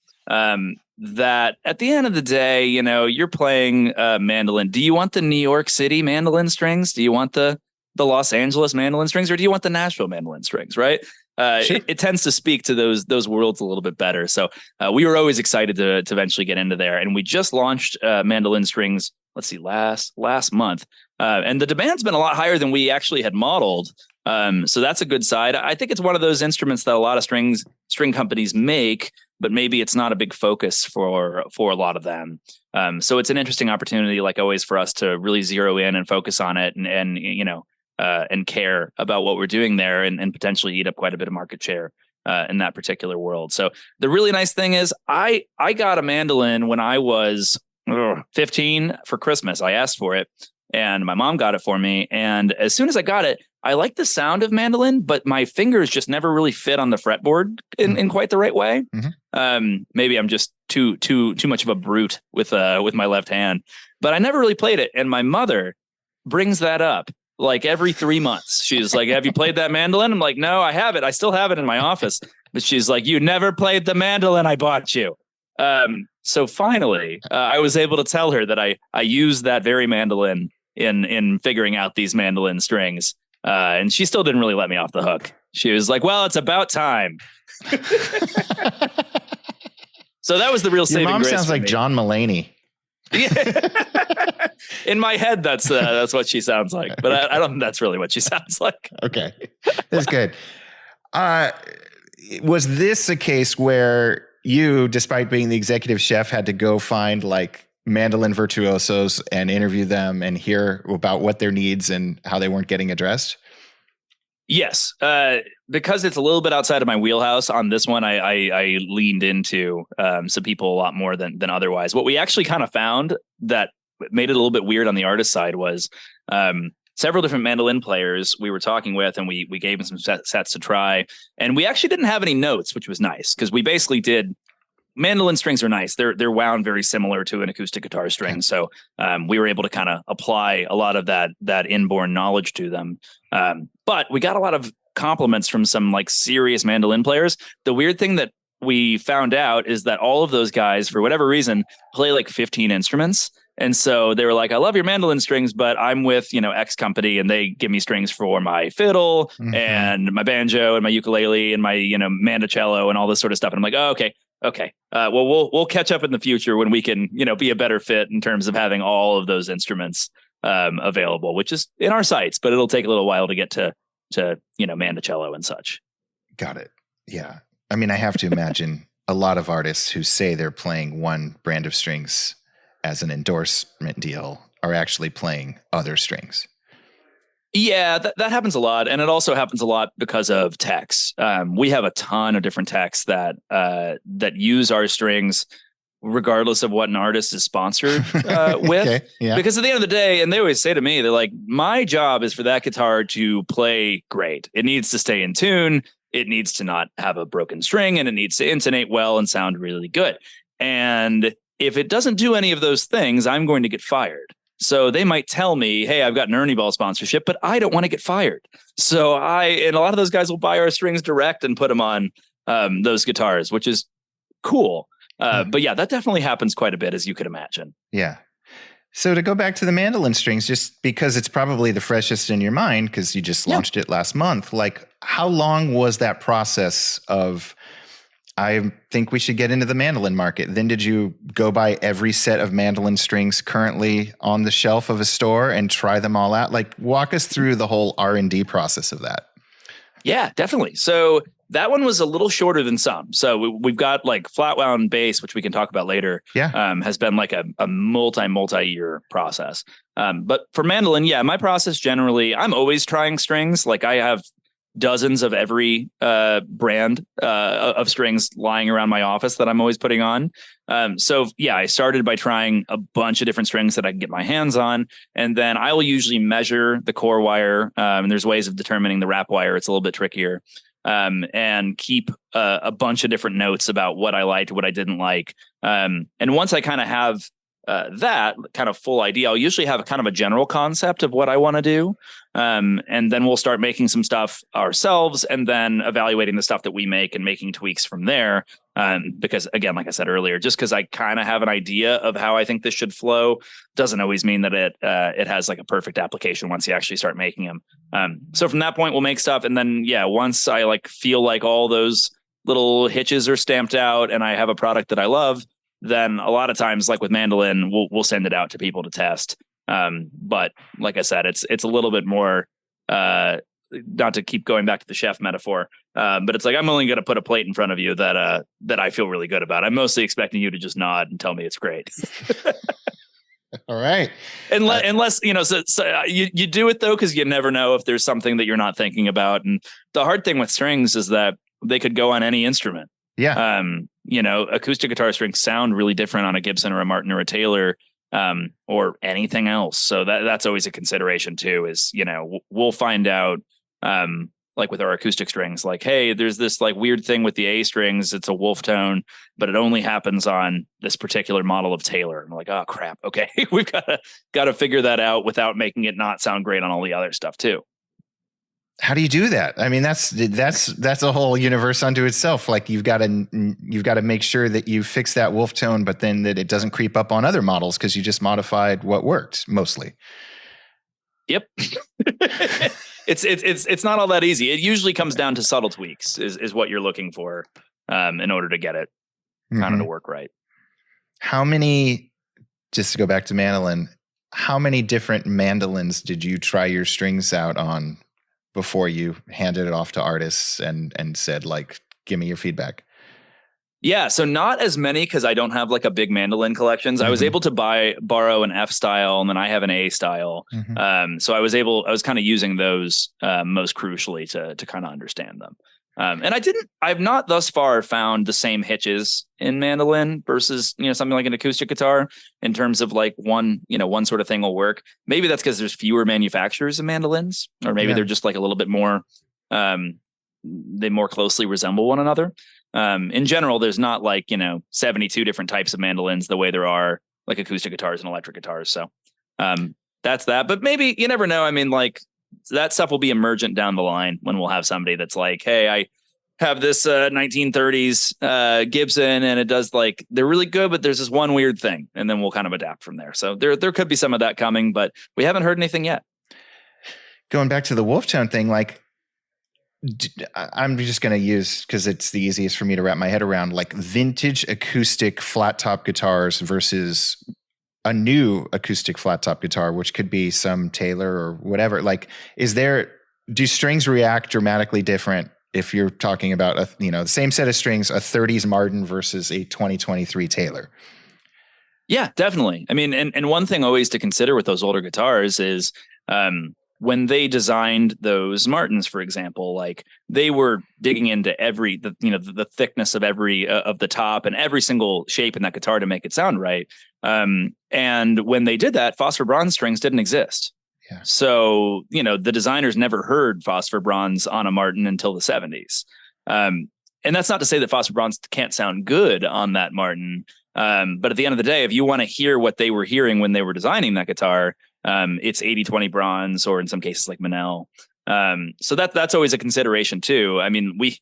that at the end of the day, you're playing mandolin. Do you want the New York City mandolin strings? Do you want the Los Angeles mandolin strings, or do you want the Nashville mandolin strings? Right. Sure. It tends to speak to those worlds a little bit better. So we were always excited to eventually get into there. And we just launched mandolin strings, let's see, last month. And the demand's been a lot higher than we actually had modeled. So that's a good side. I think it's one of those instruments that a lot of string companies make, but maybe it's not a big focus for a lot of them. So it's an interesting opportunity, like always, for us to really zero in and focus on it and care about what we're doing there and potentially eat up quite a bit of market share in that particular world. So the really nice thing is I got a mandolin when I was 15 for Christmas. I asked for it and my mom got it for me. And as soon as I got it, I liked the sound of mandolin, but my fingers just never really fit on the fretboard in quite the right way. Mm-hmm. Maybe I'm just too much of a brute with my left hand, but I never really played it. And my mother brings that up like every 3 months. She's like, have you played that mandolin? I'm like, no, I have it. I still have it in my office. But she's like, you never played the mandolin I bought you. So finally, I was able to tell her that I used that very mandolin in figuring out these mandolin strings. And she still didn't really let me off the hook. She was like, well, it's about time. So that was the real saving grace. Your mom sounds like John Mulaney. In my head, that's what she sounds like, but I don't think that's really what she sounds like. Okay, that's good. Was this a case where you, despite being the executive chef, had to go find like mandolin virtuosos and interview them and hear about what their needs and how they weren't getting addressed? Yes, because it's a little bit outside of my wheelhouse on this one, I leaned into some people a lot more than otherwise. What we actually kind of found that made it a little bit weird on the artist side was several different mandolin players we were talking with, and we gave them some sets to try. And we actually didn't have any notes, which was nice because we basically did mandolin strings are nice. They're wound very similar to an acoustic guitar string. Okay. So we were able to kind of apply a lot of that inborn knowledge to them. But we got a lot of compliments from some like serious mandolin players. The weird thing that we found out is that all of those guys, for whatever reason, play like 15 instruments. And so they were like, I love your mandolin strings, but I'm with, X company and they give me strings for my fiddle and my banjo and my ukulele and my, mandocello and all this sort of stuff. And I'm like, oh, okay. Okay. Well, we'll catch up in the future when we can, be a better fit in terms of having all of those instruments available, which is in our sights, but it'll take a little while to get to mandocello and such. Got it. Yeah. I mean, I have to imagine a lot of artists who say they're playing one brand of strings as an endorsement deal are actually playing other strings. Yeah, that happens a lot. And it also happens a lot because of techs. We have a ton of different techs that use our strings regardless of what an artist is sponsored with. Okay, yeah. Because at the end of the day, and they always say to me, they're like, my job is for that guitar to play great. It needs to stay in tune. It needs to not have a broken string, and it needs to intonate well and sound really good. And if it doesn't do any of those things, I'm going to get fired. So they might tell me, hey, I've got an Ernie Ball sponsorship, but I don't want to get fired. So and a lot of those guys will buy our strings direct and put them on those guitars, which is cool. But yeah, that definitely happens quite a bit, as you could imagine. Yeah. So to go back to the mandolin strings, just because it's probably the freshest in your mind, because you just launched it last month, like how long was that process of, I think we should get into the mandolin market? Then did you go buy every set of mandolin strings currently on the shelf of a store and try them all out? Like walk us through the whole R&D process of that. Yeah, definitely. So that one was a little shorter than some. So we've got like flat wound bass, which we can talk about later. Yeah. Has been like a multi-year process. But for mandolin, my process generally, I'm always trying strings. Like I have dozens of every brand of strings lying around my office that I'm always putting on. So I started by trying a bunch of different strings that I can get my hands on. And then I will usually measure the core wire. And there's ways of determining the wrap wire. It's a little bit trickier. And keep a bunch of different notes about what I liked, what I didn't like. And once I kind of have that kind of full idea, I'll usually have a kind of a general concept of what I want to do. And then we'll start making some stuff ourselves and then evaluating the stuff that we make and making tweaks from there. Because again, like I said earlier, just because I kind of have an idea of how I think this should flow doesn't always mean that it has like a perfect application once you actually start making them. So from that point, we'll make stuff. And then, once I like feel like all those little hitches are stamped out and I have a product that I love, then a lot of times, like with mandolin, we'll send it out to people to test. But like I said, it's a little bit more, not to keep going back to the chef metaphor, but it's like, I'm only going to put a plate in front of you that I feel really good about. I'm mostly expecting you to just nod and tell me it's great. All right. Unless, so you do it though, because you never know if there's something that you're not thinking about. And the hard thing with strings is that they could go on any instrument. Yeah. Acoustic guitar strings sound really different on a Gibson or a Martin or a Taylor, or anything else. So that's always a consideration too, is, we'll find out, like with our acoustic strings, like, hey, there's this like weird thing with the A strings. It's a wolf tone, but it only happens on this particular model of Taylor. And we're like, oh crap. Okay. We've got to figure that out without making it not sound great on all the other stuff too. How do you do that? I mean, that's a whole universe unto itself. Like you've got to make sure that you fix that wolf tone, but then that it doesn't creep up on other models because you just modified what worked mostly. Yep. It's not all that easy. It usually comes down to subtle tweaks is what you're looking for, in order to get it kind of to work right. How many, just to go back to mandolin, how many different mandolins did you try your strings out on before you handed it off to artists and said, like, give me your feedback? Yeah, so not as many because I don't have like a big mandolin collections. I was able to borrow an F style and then I have an A style. So I was kind of using those most crucially to kind of understand them. And I've not thus far found the same hitches in mandolin versus, something like an acoustic guitar in terms of like one sort of thing will work. Maybe that's because there's fewer manufacturers of mandolins, or maybe they're just like a little bit more, they more closely resemble one another. In general, there's not like, 72 different types of mandolins the way there are like acoustic guitars and electric guitars. So that's that. But maybe you never know. I mean, like that stuff will be emergent down the line when we'll have somebody that's like, hey, I have this 1930s Gibson and it does like they're really good, but there's this one weird thing. And then we'll kind of adapt from there. So there could be some of that coming, but we haven't heard anything yet. Going back to the wolf tone thing, like I'm just going to use, because it's the easiest for me to wrap my head around, like vintage acoustic flat top guitars versus a new acoustic flat top guitar, which could be some Taylor or whatever. Like, do strings react dramatically different if you're talking about the same set of strings, a 30s Martin versus a 2023 Taylor? Yeah, definitely. I mean, and one thing always to consider with those older guitars is, when they designed those Martins, for example, like they were digging into the thickness of every of the top and every single shape in that guitar to make it sound right. And when they did that, phosphor bronze strings didn't exist. Yeah. So, the designers never heard phosphor bronze on a Martin until the 70s. And that's not to say that phosphor bronze can't sound good on that Martin. But at the end of the day, if you want to hear what they were hearing when they were designing that guitar, it's 80-20 bronze, or in some cases like Manel. So that's always a consideration too. I mean, we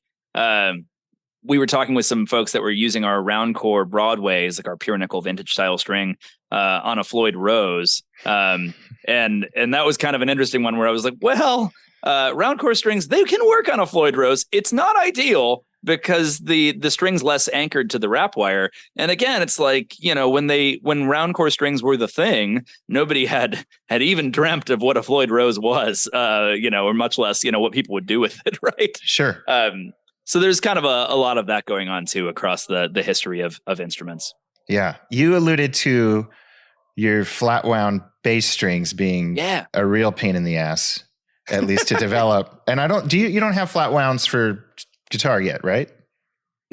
were talking with some folks that were using our round core Broadways, like our pure nickel vintage style string, on a Floyd Rose. And that was kind of an interesting one where I was like, well, round core strings, they can work on a Floyd Rose. It's not ideal because the string's less anchored to the wrap wire. And again, it's like, when round core strings were the thing, nobody had even dreamt of what a Floyd Rose was, or much less, what people would do with it. Right. Sure. So there's kind of a lot of that going on too across the history of instruments. Yeah. You alluded to your flat wound bass strings being a real pain in the ass, at least to develop. And you don't have flat wounds for guitar yet, right?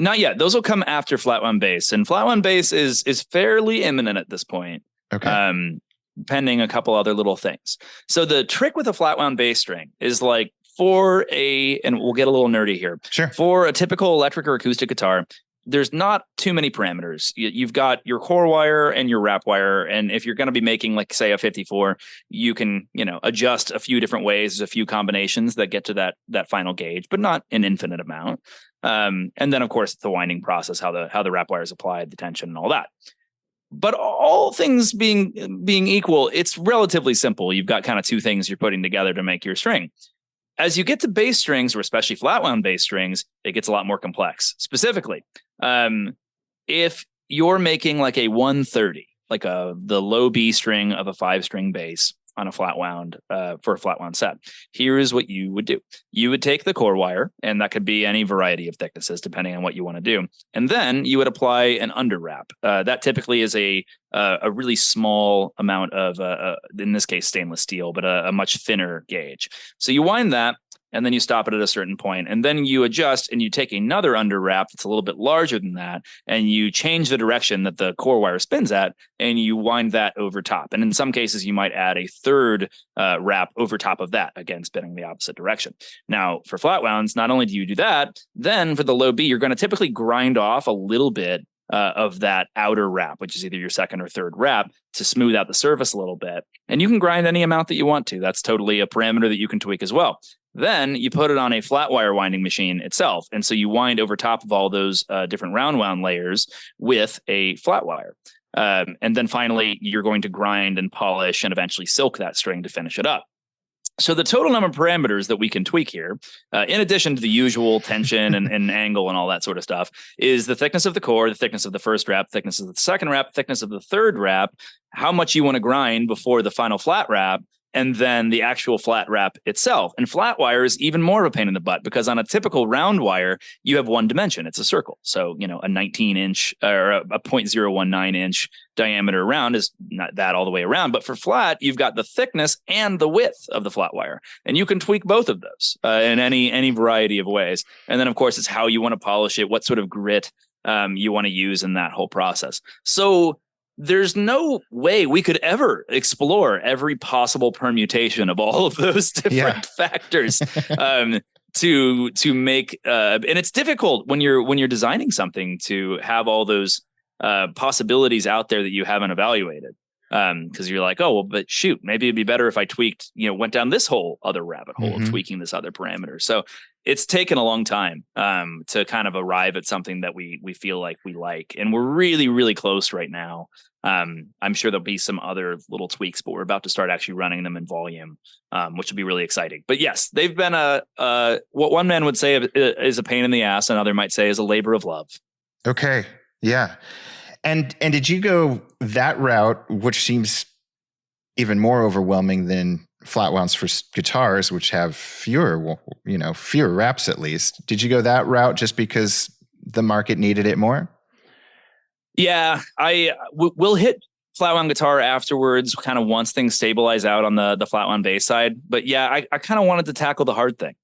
Not yet. Those will come after flat wound bass, and flat wound bass is fairly imminent at this point. Okay. Pending a couple other little things. So the trick with a flat wound bass string is like and we'll get a little nerdy here. Sure. For a typical electric or acoustic guitar, there's not too many parameters. You've got your core wire and your wrap wire. And if you're going to be making, like, say, a 54, you can, adjust a few different ways. There's a few combinations that get to that final gauge, but not an infinite amount. And then, of course, it's the winding process, how the wrap wire is applied, the tension and all that. But all things being equal, it's relatively simple. You've got kind of two things you're putting together to make your string. As you get to bass strings, or especially flat wound bass strings, it gets a lot more complex. Specifically, if you're making like a 130, like the low B string of a 5-string bass on a flat wound, for a flat wound set, here is what you would do. You would take the core wire, and that could be any variety of thicknesses depending on what you want to do. And then you would apply an under wrap. That typically is a really small amount of, in this case, stainless steel, but a much thinner gauge. So you wind that, and then you stop it at a certain point, and then you adjust and you take another under wrap that's a little bit larger than that, and you change the direction that the core wire spins at, and you wind that over top. And in some cases, you might add a third wrap over top of that, again, spinning the opposite direction. Now, for flat wounds, not only do you do that, then for the low B, you're going to typically grind off a little bit of that outer wrap, which is either your second or third wrap, to smooth out the surface a little bit. And you can grind any amount that you want to. That's totally a parameter that you can tweak as well. Then you put it on a flat wire winding machine itself. And so you wind over top of all those different round wound layers with a flat wire. And then finally, you're going to grind and polish and eventually silk that string to finish it up. So the total number of parameters that we can tweak here, in addition to the usual tension and angle and all that sort of stuff, is the thickness of the core, the thickness of the first wrap, thickness of the second wrap, thickness of the third wrap, how much you want to grind before the final flat wrap, and then the actual flat wrap itself. And flat wire is even more of a pain in the butt, because on a typical round wire, you have one dimension. It's a circle. So, a 19-inch or a 0.019-inch diameter round is not that all the way around. But for flat, you've got the thickness and the width of the flat wire. And you can tweak both of those in any variety of ways. And then, of course, it's how you want to polish it, what sort of grit you want to use in that whole process. So there's no way we could ever explore every possible permutation of all of those different factors. to make and it's difficult when you're designing something to have all those possibilities out there that you haven't evaluated, because you're like, oh well, but shoot, maybe it'd be better if I tweaked, went down this whole other rabbit hole of tweaking this other parameter. So it's taken a long time to kind of arrive at something that we feel like we like, and we're really, really close right now. I'm sure there'll be some other little tweaks, but we're about to start actually running them in volume, which will be really exciting. But yes, they've been what one man would say is a pain in the ass, another might say is a labor of love. Okay. Yeah. And did you go that route, which seems even more overwhelming than flat wounds for guitars, which have fewer wraps at least? Did you go that route just because the market needed it more? Yeah, we'll hit flat wound guitar afterwards, kind of once things stabilize out on the flat wound bass side. But yeah, I kind of wanted to tackle the hard thing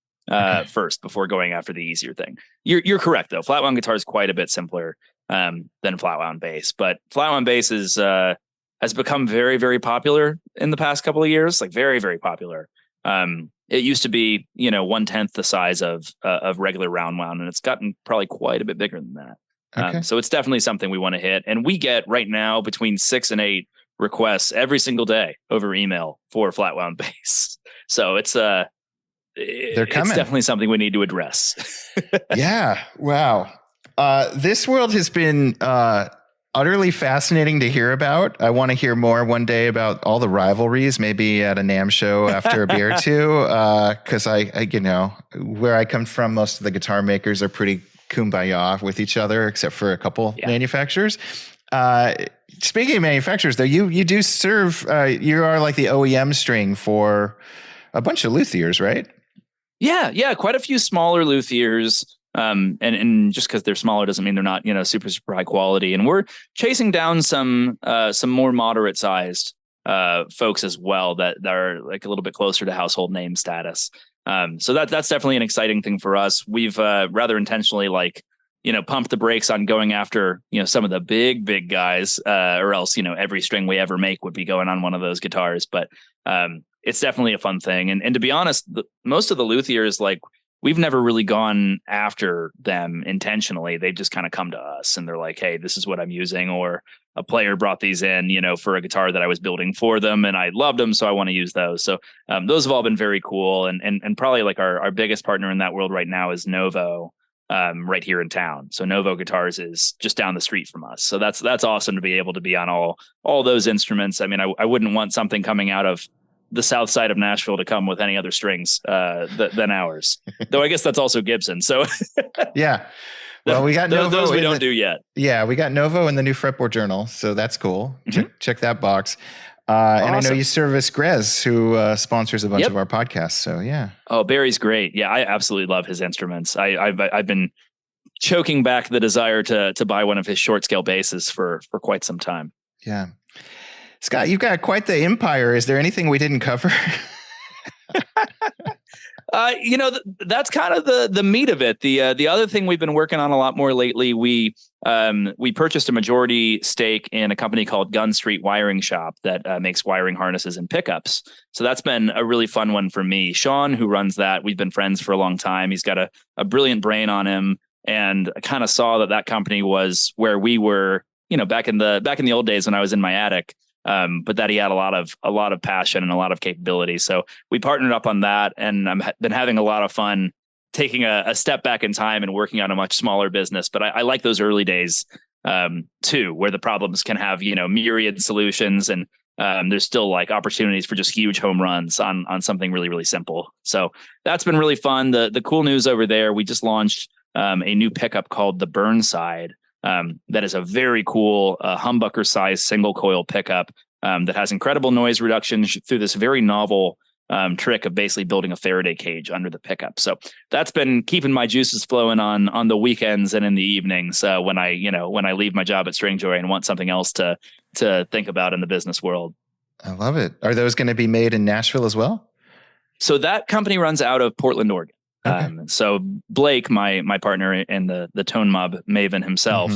first before going after the easier thing. You're correct though. Flat wound guitar is quite a bit simpler than flat wound bass, but flat wound bass has become very, very popular in the past couple of years. Like very, very popular. It used to be 1/10 the size of regular round wound, and it's gotten probably quite a bit bigger than that. Okay. So it's definitely something we want to hit. And we get right now between 6 and 8 requests every single day over email for flat wound bass. So it's they're coming. It's definitely something we need to address. Yeah. Wow. This world has been utterly fascinating to hear about. I want to hear more one day about all the rivalries, maybe at a NAMM show after a beer or two. Cause I where I come from, most of the guitar makers are pretty kumbaya with each other, except for a couple manufacturers. Speaking of manufacturers, though, you do serve. You are like the OEM string for a bunch of luthiers, right? Yeah, quite a few smaller luthiers. And just because they're smaller doesn't mean they're not super high quality. And we're chasing down some more moderate sized folks as well that are like a little bit closer to household name status. So that's definitely an exciting thing for us. We've rather intentionally pumped the brakes on going after, some of the big guys, or else, every string we ever make would be going on one of those guitars. But it's definitely a fun thing. And to be honest, most of the luthiers, we've never really gone after them intentionally. They've just kind of come to us and they're like, hey, this is what I'm using. Or a player brought these in, for a guitar that I was building for them and I loved them, so I want to use those. So those have all been very cool. And probably our biggest partner in that world right now is Novo, right here in town. So Novo Guitars is just down the street from us. So that's awesome to be able to be on all those instruments. I mean, I wouldn't want something coming out of the south side of Nashville to come with any other strings than ours. Though I guess that's also Gibson. So yeah. Well, we got Novo. Those we don't do yet. Yeah, we got Novo in the new Fretboard Journal, so that's cool. Check that box. Awesome. And I know you service Grez, who sponsors a bunch of our podcasts. So yeah. Oh, Barry's great. Yeah, I absolutely love his instruments. I've been choking back the desire to buy one of his short scale basses for quite some time. Yeah. Scott, you've got quite the empire. Is there anything we didn't cover? That's kind of the meat of it. The other thing we've been working on a lot more lately, we purchased a majority stake in a company called Gun Street Wiring Shop that makes wiring harnesses and pickups. So that's been a really fun one for me. Sean, who runs that, we've been friends for a long time. He's got a brilliant brain on him, and I kind of saw that company was where we were, back in the old days when I was in my attic. But that he had a lot of passion and a lot of capability. So we partnered up on that, and I've been having a lot of fun taking a step back in time and working on a much smaller business. But I like those early days too, where the problems can have, myriad solutions, and there's still opportunities for just huge home runs on something really, really simple. So that's been really fun. The cool news over there, we just launched a new pickup called the Burnside. That is a very cool humbucker size single coil pickup that has incredible noise reduction through this very novel trick of basically building a Faraday cage under the pickup. So that's been keeping my juices flowing on the weekends and in the evenings when I leave my job at Stringjoy and want something else to think about in the business world. I love it. Are those going to be made in Nashville as well? So that company runs out of Portland, Oregon. Okay. So Blake, my partner and the Tone Mob maven himself,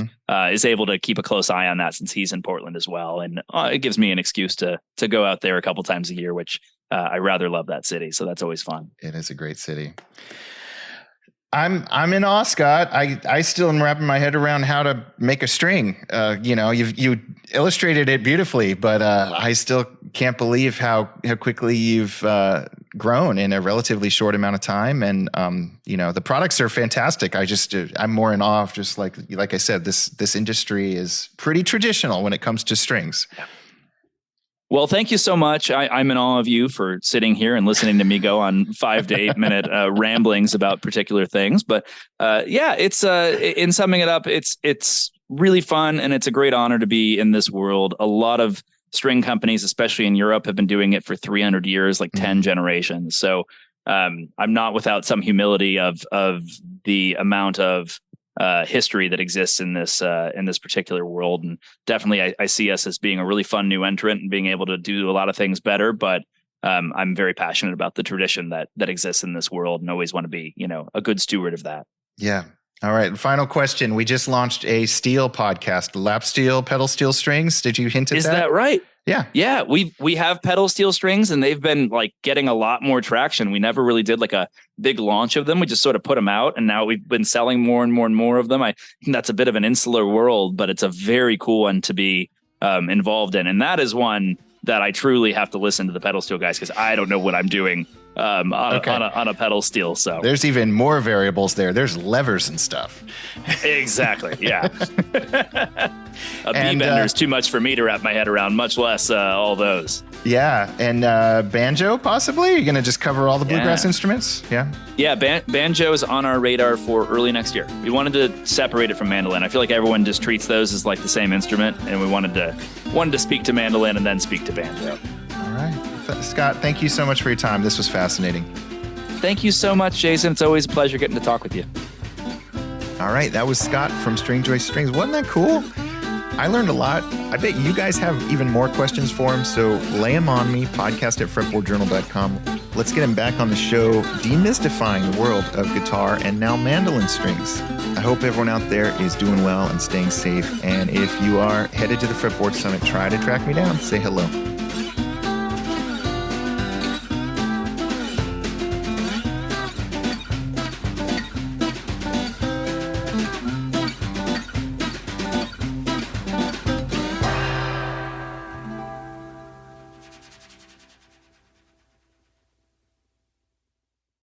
is able to keep a close eye on that since he's in Portland as well. And it gives me an excuse to go out there a couple times a year, which I rather love that city. So that's always fun. It is a great city. I'm in awe, Scott. I still am wrapping my head around how to make a string. You illustrated it beautifully, but I still can't believe how quickly you've grown in a relatively short amount of time. And the products are fantastic. I'm more in awe of just like I said, this industry is pretty traditional when it comes to strings. Yeah. Well, thank you so much. I'm in awe of you for sitting here and listening to me go on 5 to 8 minute ramblings about particular things. But it's in summing it up, it's really fun and it's a great honor to be in this world. A lot of string companies, especially in Europe, have been doing it for 300 years, like 10 generations. So I'm not without some humility of the amount of history that exists in this particular world, and definitely I see us as being a really fun new entrant and being able to do a lot of things better. But I'm very passionate about the tradition that exists in this world, and always want to be a good steward of that. Yeah. All right. Final question. We just launched a steel podcast, lap steel, pedal steel strings. Did you hint at that? Is that right? Yeah. Yeah. We have pedal steel strings, and they've been getting a lot more traction. We never really did a big launch of them. We just sort of put them out, and now we've been selling more and more and more of them. I think that's a bit of an insular world, but it's a very cool one to be involved in. And that is one that I truly have to listen to the pedal steel guys, because I don't know what I'm doing on a pedal steel. So there's even more variables there. There's levers and stuff. Exactly. Yeah. A B-bender is too much for me to wrap my head around, much less all those. Yeah. And banjo, possibly? You're going to just cover all the bluegrass instruments? Yeah. Yeah. Banjo is on our radar for early next year. We wanted to separate it from mandolin. I feel like everyone just treats those as the same instrument, and we wanted to speak to mandolin and then speak to banjo. All right. Scott, thank you so much for your time. This was fascinating. Thank you so much, Jason. It's always a pleasure getting to talk with you. All right. That was Scott from Stringjoy Strings. Wasn't that cool? I learned a lot. I bet you guys have even more questions for him, so lay them on me, podcast@fretboardjournal.com. Let's get him back on the show, demystifying the world of guitar and now mandolin strings. I hope everyone out there is doing well and staying safe. And if you are headed to the Fretboard Summit, try to track me down. Say hello.